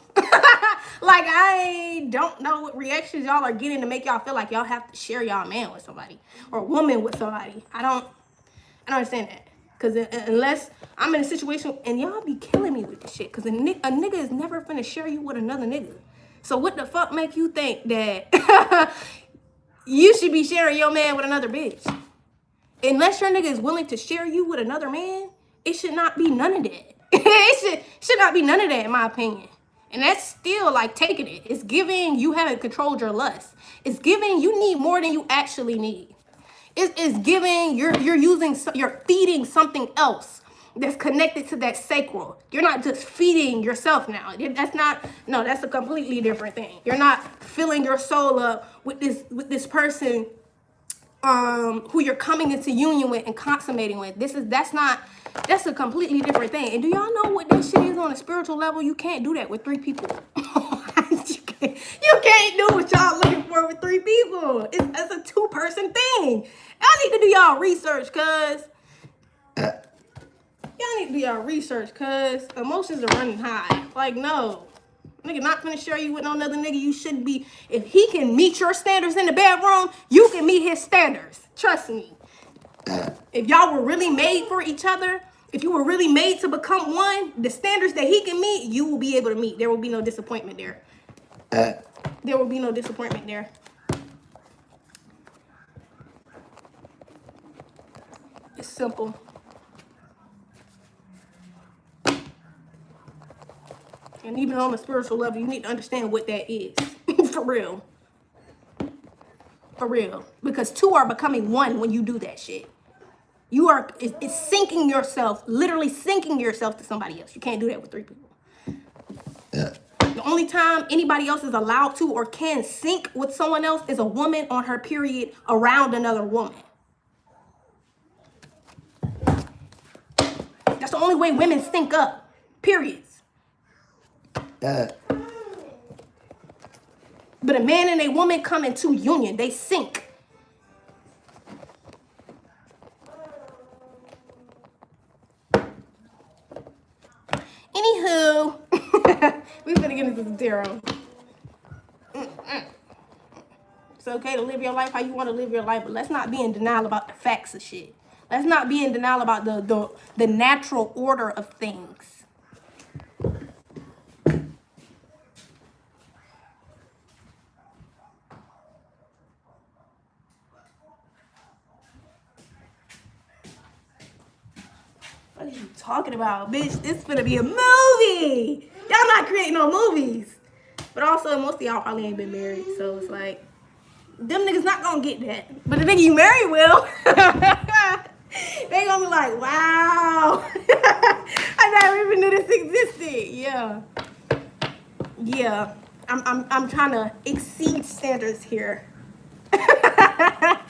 Like, I don't know what reactions y'all are getting to make y'all feel like y'all have to share y'all man with somebody or woman with somebody. I don't understand that. Because unless I'm in a situation, and y'all be killing me with this shit, because a nigga is never finna share you with another nigga. So what the fuck make you think that you should be sharing your man with another bitch? Unless your nigga is willing to share you with another man, it should not be none of that. It should not be none of that, in my opinion. And that's still like taking it. It's giving you haven't controlled your lust. It's giving you need more than you actually need. It's giving you're feeding something else that's connected to that sacral. You're not just feeding yourself now. That's a completely different thing. You're not filling your soul up with this person who you're coming into union with and consummating with. That's a completely different thing. And do y'all know what that shit is on a spiritual level? You can't do that with 3 people. You can't do what y'all looking for with 3 people. It's a 2-person thing. Y'all need to do y'all research, cuz. Y'all need to do y'all research, cuz emotions are running high. Like, no. Nigga not finna share you with no other nigga. You shouldn't be. If he can meet your standards in the bedroom, you can meet his standards. Trust me. If y'all were really made for each other, if you were really made to become one, the standards that he can meet, you will be able to meet. There will be no disappointment there. There will be no disappointment there. It's simple. And even on a spiritual level, you need to understand what that is. For real. For real. Because 2 are becoming 1 when you do that shit. You are, it's sinking yourself, literally sinking yourself to somebody else. You can't do that with 3 people. Yeah. The only time anybody else is allowed to or can sync with someone else is a woman on her period around another woman. That's the only way women sync up. Periods. But a man and a woman come into union. They sync. Anywho, we finna get into the tarot. It's okay to live your life how you want to live your life, but let's not be in denial about the facts of shit. Let's not be in denial about the natural order of things. What are you talking about, bitch? This finna be a movie. Y'all not creating no movies. But also, most of y'all probably ain't been married, so it's like, them niggas not gonna get that. But the nigga you marry will. They gonna be like, wow. I never even knew this existed. Yeah. Yeah. I'm trying to exceed standards here. I'm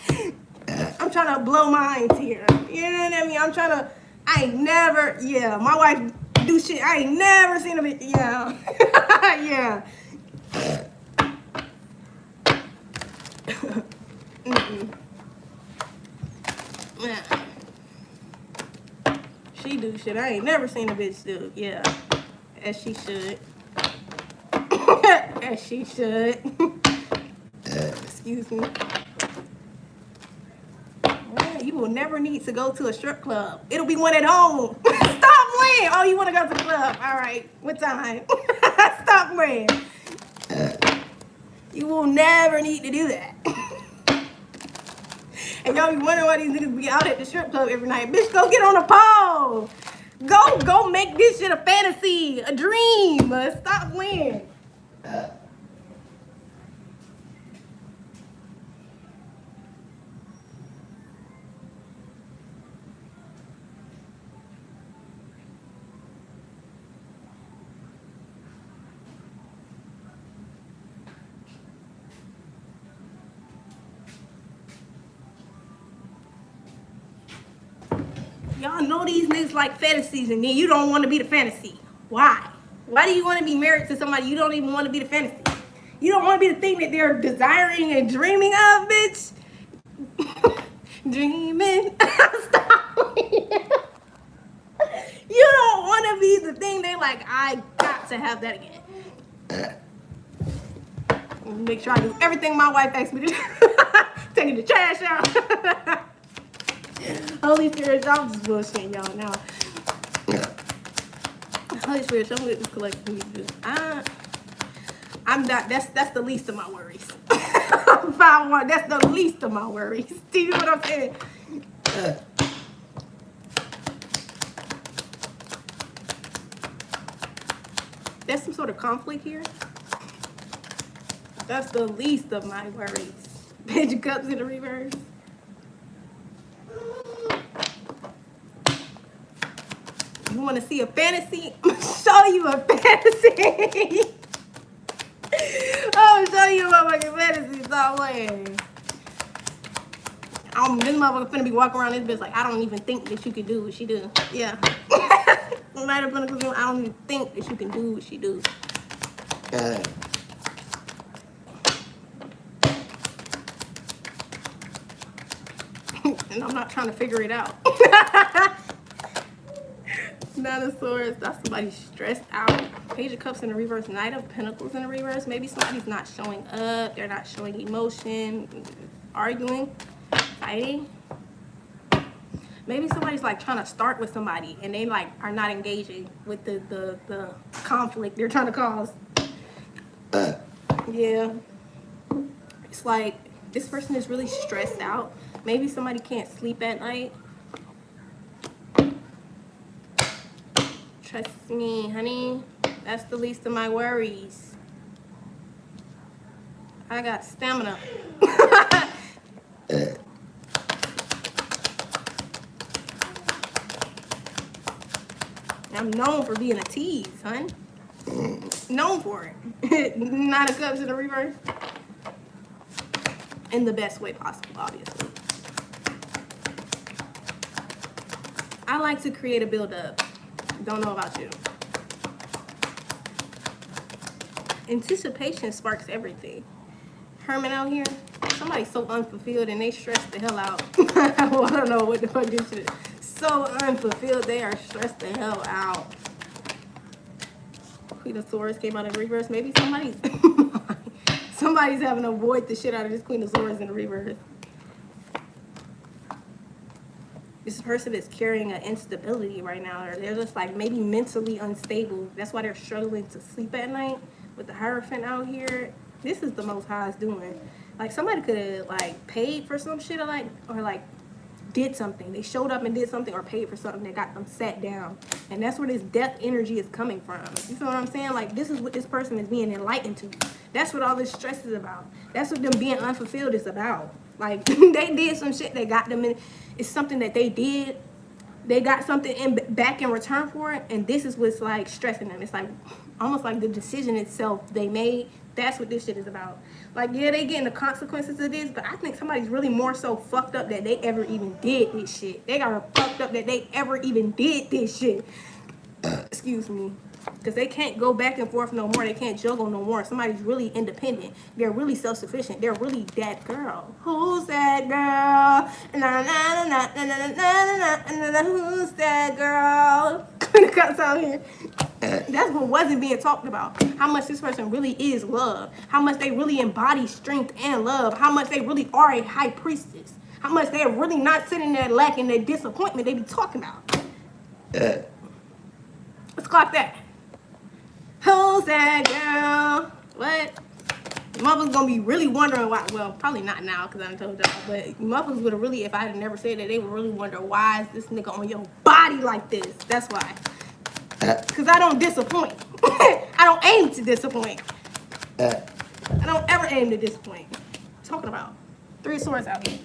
trying to blow minds here. You know what I mean? I ain't never, yeah, my wife do shit I ain't never seen of it. Yeah. Yeah. She do shit I ain't never seen a bitch do. Yeah. As she should. As she should. Excuse me. Yeah, you will never need to go to a strip club. It'll be one at home. Stop playing. Oh, you want to go to the club? All right. What time? Stop playing. You will never need to do that. And y'all be wondering why these niggas be out at the strip club every night. Bitch, go get on a pole. Go make this shit a fantasy, a dream. Stop playing. Y'all know these niggas like fantasies, and then you don't want to be the fantasy. Why? Why do you want to be married to somebody you don't even want to be the fantasy? You don't want to be the thing that they're desiring and dreaming of, bitch? Dreaming. Stop. You don't want to be the thing they like, I got to have that again. Make sure I do everything my wife asks me to do. Taking the trash out. Holy Spirit, I'm just bullshitting y'all now. Holy Spirit, show me what this collection needs to do. I'm not, that's the least of my worries. 5-1, that's the least of my worries. Do you know what I'm saying? There's some sort of conflict here. That's the least of my worries. Page of Cups in the reverse. You want to see a fantasy? I'm gonna show you a fantasy. I'm gonna show you a motherfucking fantasy. Stop playing. This motherfucker finna be walking around this bitch like, I don't even think that you can do what she do. Yeah. Night of Pentacles, I don't even think that you can do what she do. And I'm not trying to figure it out. Nine of Swords, that's somebody stressed out. Page of Cups in the reverse, Knight of Pentacles in the reverse. Maybe somebody's not showing up. They're not showing emotion. Arguing. Fighting. Maybe somebody's like trying to start with somebody and they like are not engaging with the conflict they're trying to cause. Yeah. It's like this person is really stressed out. Maybe somebody can't sleep at night. Trust me, honey. That's the least of my worries. I got stamina. I'm known for being a tease, hun. Known for it. Nine of Cups in the reverse. In the best way possible, obviously. I like to create a build-up. Don't know about you. Anticipation sparks everything. Herman out here, somebody's so unfulfilled and they stress the hell out. Well, I don't know what the fuck this shit is. So unfulfilled, they are stressed the hell out. Queen of Swords came out in reverse. Maybe somebody's having to avoid the shit out of this Queen of Swords in the reverse. This person is carrying an instability right now, or they're just like maybe mentally unstable. That's why they're struggling to sleep at night. With the Hierophant out here, this is the Most High's doing. Like somebody could have like paid for some shit or like did something. They showed up and did something or paid for something that got them sat down. And that's where this death energy is coming from. You feel what I'm saying? Like this is what this person is being enlightened to. That's what all this stress is about. That's what them being unfulfilled is about. Like they did some shit that got them in. It's something that they did. They got something back in return for it. And this is what's like stressing them. It's like almost like the decision itself they made. That's what this shit is about. Like, yeah, they getting the consequences of this, but I think somebody's really more so fucked up that they ever even did this shit. They got fucked up that they ever even did this shit. Excuse me. Because they can't go back and forth no more. They can't juggle no more. Somebody's really independent. They're really self-sufficient. They're really that girl. Who's that girl? Na na na na na na na na. Who's that girl? Queen of Cups out here. That's what wasn't being talked about. How much this person really is love. How much they really embody strength and love. How much they really are a high priestess. How much they're really not sitting there lacking their disappointment they be talking about. Let's clock that. Who's that girl? What? Mother's gonna be really wondering why. Well, probably not now because I told y'all. But mothers would have really, if I had never said that, they would really wonder why is this nigga on your body like this? That's why. Because I don't disappoint. I don't aim to disappoint. I don't ever aim to disappoint. What are you talking about? Three of Swords out here.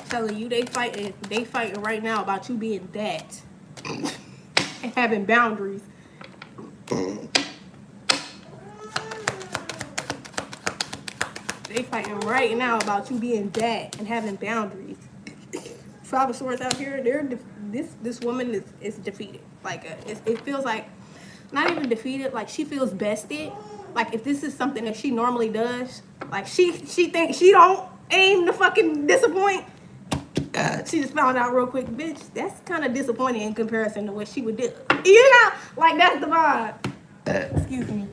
Telling you they fighting right now about you being that and having boundaries. They fighting right now about you being that and having boundaries. Five of Swords out here, this woman is defeated. Like it feels like not even defeated, like she feels bested. Like if this is something that she normally does, like she thinks she don't aim to fucking disappoint. She just found out real quick, bitch, that's kind of disappointing in comparison to what she would do. You know, like that's the vibe. Excuse me.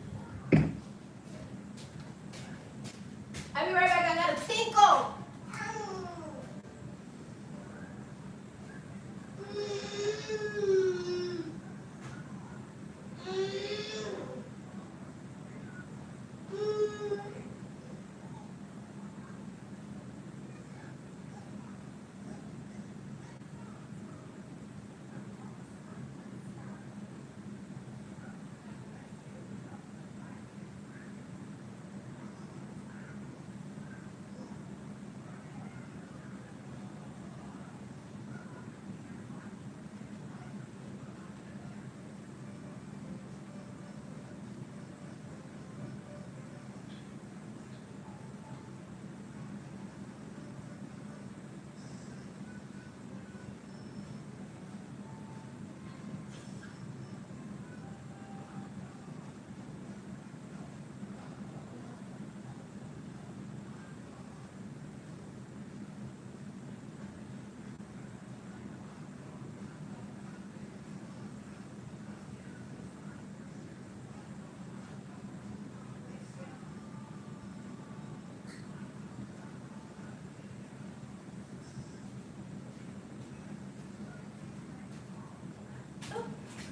I'll be right back. I got a tinkle.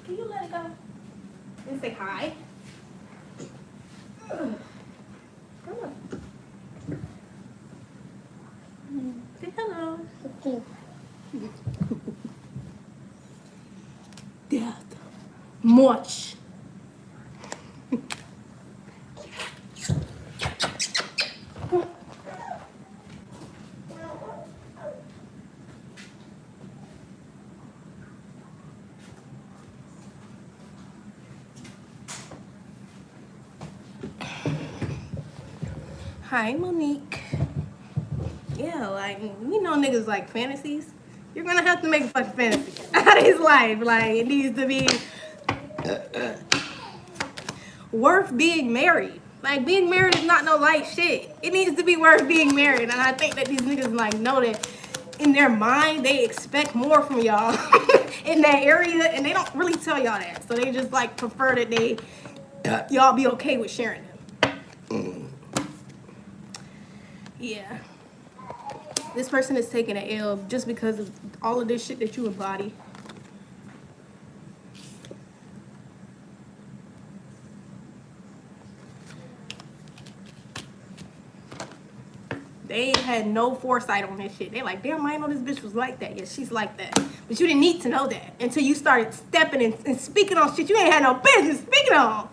Can you let it go? And say hi. Come on. Say hello. Okay. Death. Much. Hi, Monique. Yeah, like, you know niggas like fantasies. You're gonna have to make a fucking fantasy out of his life. Like, it needs to be worth being married. Like, being married is not no light shit. It needs to be worth being married. And I think that these niggas, like, know that in their mind, they expect more from y'all in that area. And they don't really tell y'all that. So they just, like, prefer that y'all be okay with sharing them. Yeah. This person is taking an L just because of all of this shit that you embody. They had no foresight on this shit. They like, damn, I didn't know this bitch was like that. Yeah, she's like that. But you didn't need to know that until you started stepping in and speaking on shit you ain't had no business speaking on.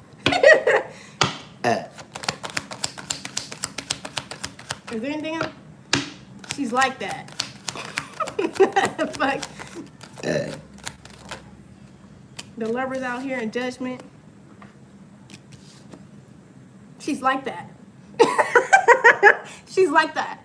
Is there anything else? She's like that. Fuck. The lovers out here in judgment. She's like that. She's like that.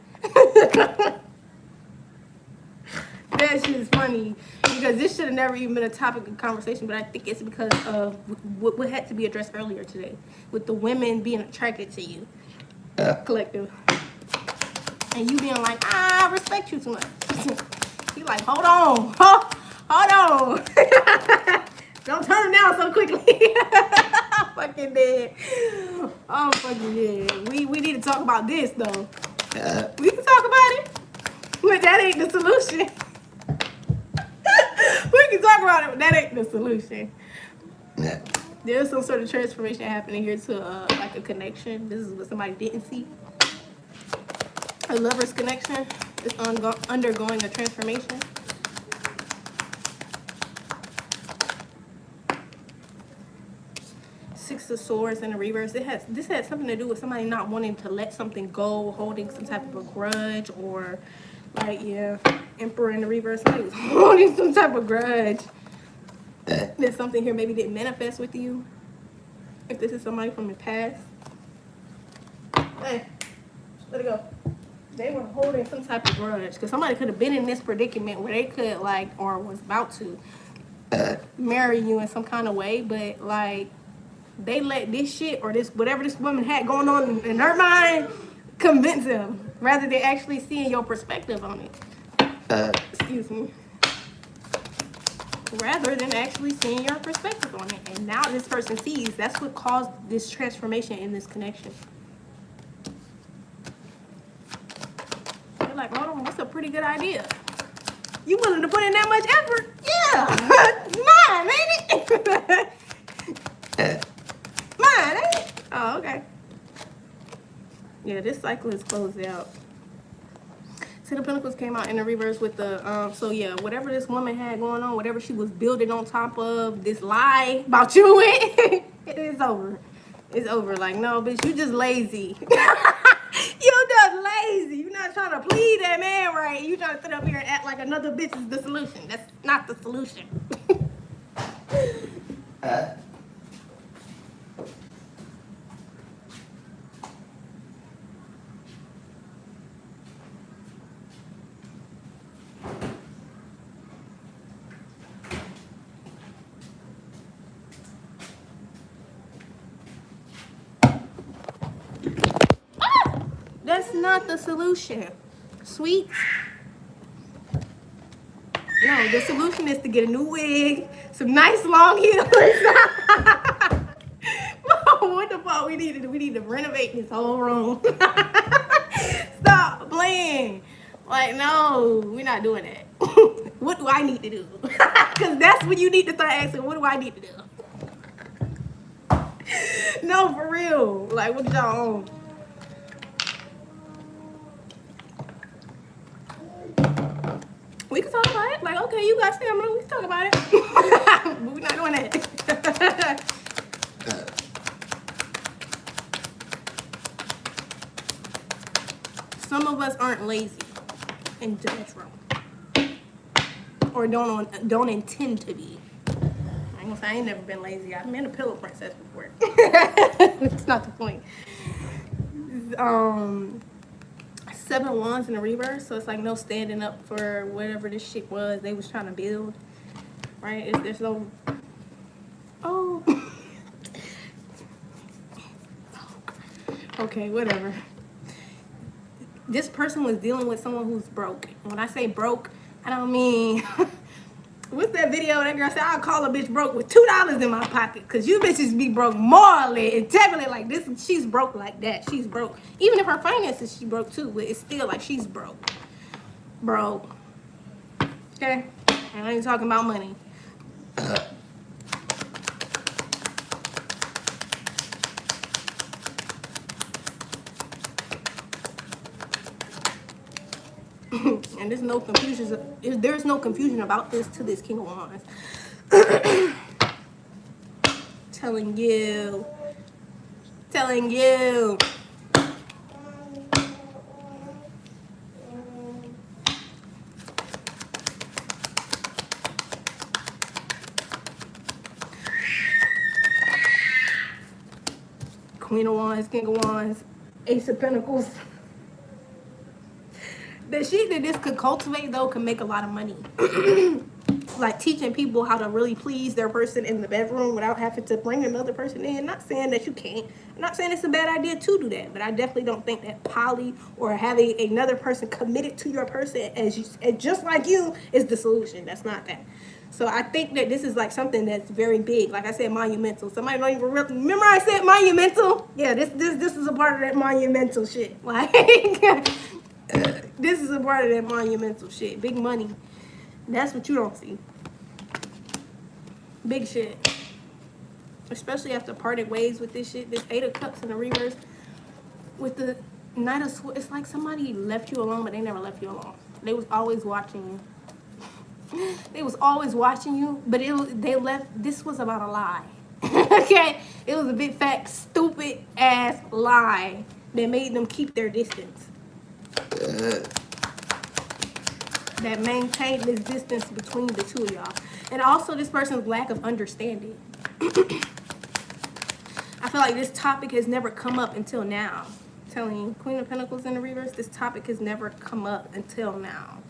That shit is funny because this should have never even been a topic of conversation, but I think it's because of what had to be addressed earlier today with the women being attracted to you, collective, and you being like, I respect you too much. You like, hold on, hold on. Don't turn them down so quickly. I'm fucking dead. I'm fucking dead. We need to talk about this though. We can talk about it, but that ain't the solution. We can talk about it, but that ain't the solution. There's some sort of transformation happening here to like a connection. This is what somebody didn't see. A lover's connection is undergoing a transformation. Six of Swords in the reverse. This had something to do with somebody not wanting to let something go, holding some type of a grudge, or like, yeah, Emperor in the reverse. Somebody was holding some type of grudge. That something here maybe didn't manifest with you. If this is somebody from the past. Hey, let it go. They were holding some type of grudge because somebody could have been in this predicament where they could, like, or was about to marry you in some kind of way, but like they let this shit or this whatever this woman had going on in her mind convince them rather than actually seeing your perspective on it. Excuse me. Rather than actually seeing your perspective on it. And now this person sees. That's what caused this transformation in this connection. They're like, hold on, that's a pretty good idea. You willing to put in that much effort? Yeah. Mine, ain't it? Mine, ain't it? Oh, okay. Yeah, this cycle is closed out. Ten of Pentacles came out in the reverse with the, so yeah, whatever this woman had going on, whatever she was building on top of, this lie about you, it is over. It's over. Like, no, bitch, you just lazy. You just lazy. You're not trying to please that man right. You trying to sit up here and act like another bitch is the solution. That's not the solution. That's not the solution, sweet. No, the solution is to get a new wig, some nice long heels. What the fuck we need to do? We need to renovate this whole room. Stop playing. Like, no, we're not doing that. What do I need to do? Because that's when you need to start asking, what do I need to do? No, for real. Like, what y'all on? We can talk about it. Like, okay, you got stamina. We can talk about it. But we're not doing that. Some of us aren't lazy in the bedroom, or don't intend to be. I ain't gonna say I ain't never been lazy. I've been a pillow princess before. That's not the point. 7 wands in the reverse, so it's like no standing up for whatever this shit was they was trying to build, right? There's no, oh, okay, whatever. This person was dealing with someone who's broke. When I say broke, I don't mean, what's that video that girl said, I'll call a bitch broke with $2 in my pocket, because you bitches be broke morally, integrally, like this. She's broke like that. She's broke. Even if her finances, she broke too, but it's still like she's broke. Broke. Okay? And I ain't talking about money. And there's no confusion about this to this King of Wands. Telling you. Queen of Wands, King of Wands, Ace of Pentacles. The shit that this could cultivate, though, can make a lot of money. Like teaching people how to really please their person in the bedroom without having to bring another person in. Not saying that you can't. I'm not saying it's a bad idea to do that, but I definitely don't think that poly or having another person committed to your person as just like you is the solution. That's not that. So I think that this is like something that's very big. Like I said, monumental. Somebody don't even remember I said monumental? Yeah, this is a part of that monumental shit. Like this is a part of that monumental shit. Big money. That's what you don't see. Big shit. Especially after parted ways with this shit. This 8 of Cups in the reverse. With the Knight of Swords. It's like somebody left you alone, but they never left you alone. They was always watching you. They was always watching you, but they left. This was about a lie. Okay? It was a big fat stupid ass lie that made them keep their distance. That maintained this distance between the two of y'all. And also this person's lack of understanding. I feel like this topic has never come up until now. I'm telling you, Queen of Pentacles in the reverse, this topic has never come up until now.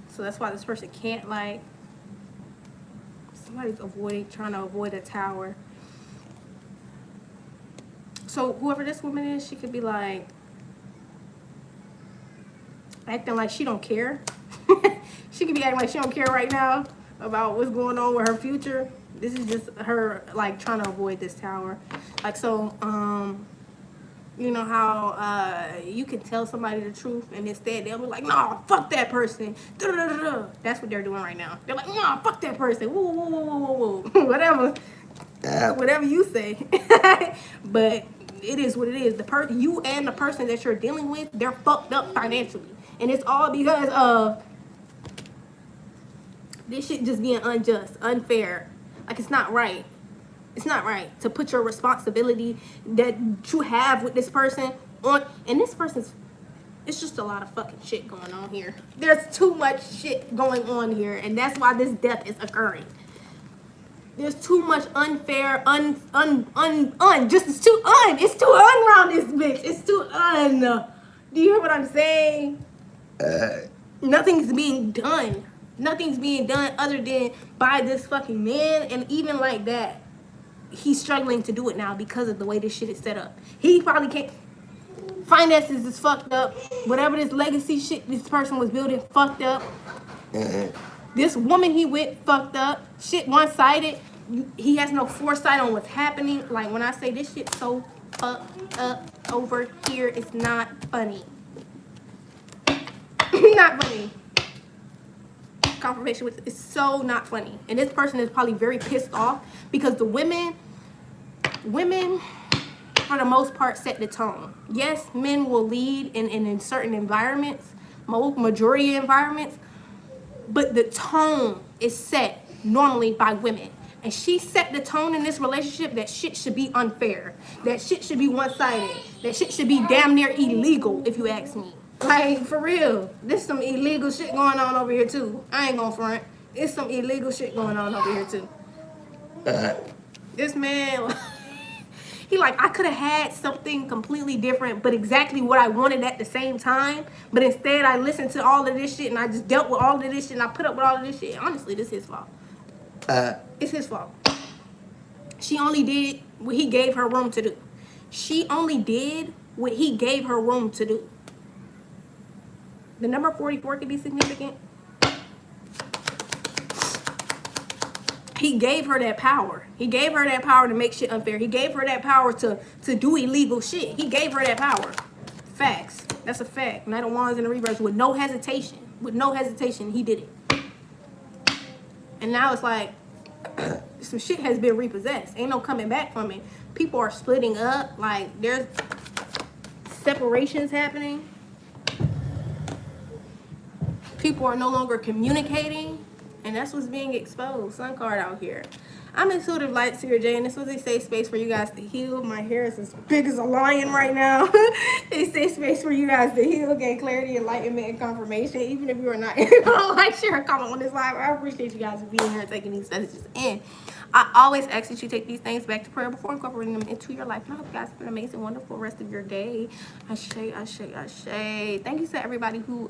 So that's why this person can't, like, somebody's trying to avoid a tower. So whoever this woman is, she could be like acting like she don't care. She could be acting like she don't care right now about what's going on with her future. This is just her like trying to avoid this tower. Like, so you know how you can tell somebody the truth and instead they'll be like, nah, fuck that person. That's what they're doing right now. They're like, nah, fuck that person. Whoa, whoa, whoa, whoa, whoa, whoa. Whatever you say. But it is what it is. You and the person that you're dealing with, they're fucked up financially. And it's all because of this shit just being unjust, unfair. Like, it's not right. It's not right to put your responsibility that you have with this person on. And this person's, it's just a lot of fucking shit going on here. There's too much shit going on here. And that's why this death is occurring. There's too much unfair, it's too around this bitch. It's too Do you hear what I'm saying? Nothing's being done. Nothing's being done other than by this fucking man. And even like that, he's struggling to do it now because of the way this shit is set up. He probably can't. Finances is fucked up. Whatever this legacy shit this person was building, fucked up. This woman he with, fucked up. Shit one-sided. He has no foresight on what's happening. Like, when I say this shit's so fucked up over here, it's not funny. Not funny. Confirmation with it's so not funny. And this person is probably very pissed off because the women for the most part, set the tone. Yes, men will lead in certain environments, majority environments, but the tone is set normally by women. And she set the tone in this relationship that shit should be unfair. That shit should be one-sided. That shit should be damn near illegal, if you ask me. Like, for real. There's some illegal shit going on over here, too. I ain't gonna front. There's some illegal shit going on over here, too. This man, he like, I could have had something completely different, but exactly what I wanted at the same time. But instead, I listened to all of this shit, and I just dealt with all of this shit, and I put up with all of this shit. Honestly, this is his fault. It's his fault. She only did what he gave her room to do. She only did what he gave her room to do. The number 44 could be significant. He gave her that power. He gave her that power to make shit unfair. He gave her that power to do illegal shit. He gave her that power. Facts. That's a fact. Knight of Wands in the reverse with no hesitation. With no hesitation, he did it. And now it's like, some shit has been repossessed. Ain't no coming back from it. People are splitting up. Like, there's separations happening. People are no longer communicating. And that's what's being exposed. Sun card out here. I'm IntuitivelightSeerJae, and this was a safe space for you guys to heal. My hair is as big as a lion right now. It's a safe space for you guys to heal, gain clarity, enlightenment, and confirmation. Even if you are not like, share, comment on this live. I appreciate you guys being here and taking these messages in. I always ask that you take these things back to prayer before incorporating them into your life. And I hope you guys have an amazing, wonderful rest of your day. Ashe, ashe, ashe. Thank you to everybody who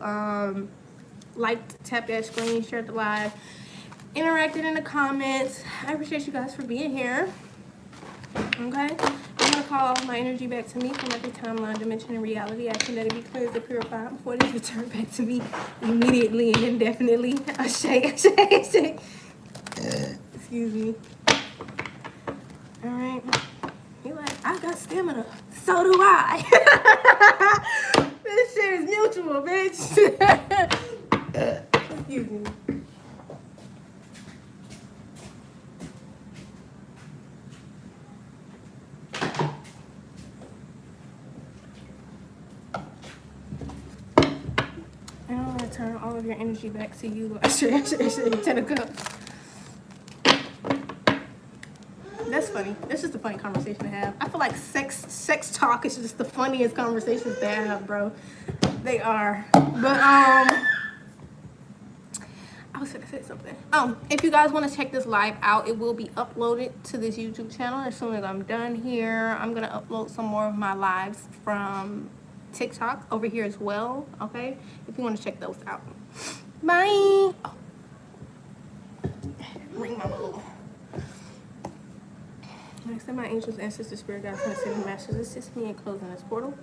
liked, tapped that screen, shared the live, interacted in the comments. I appreciate you guys for being here. Okay, I'm gonna call all my energy back to me from every timeline, dimension, and reality, asking that it be cleansed and purified before it is returned back to me immediately and indefinitely. Ashe, ashe, ashe. Excuse me. All right. You're like, I got stamina. So do I. This shit is mutual, bitch. Excuse me. And I'm gonna turn all of your energy back to you. Ten of Cups. That's funny. That's just a funny conversation to have. I feel like sex talk is just the funniest conversations to have, bro. They are. But I was gonna say something. If you guys want to check this live out, it will be uploaded to this YouTube channel as soon as I'm done here. I'm gonna upload some more of my lives from TikTok over here as well. Okay, if you want to check those out. Bye. Oh. Ring my bell. Next time, my angels, ancestors, spirit guides, and ascended masters assist me in closing this portal.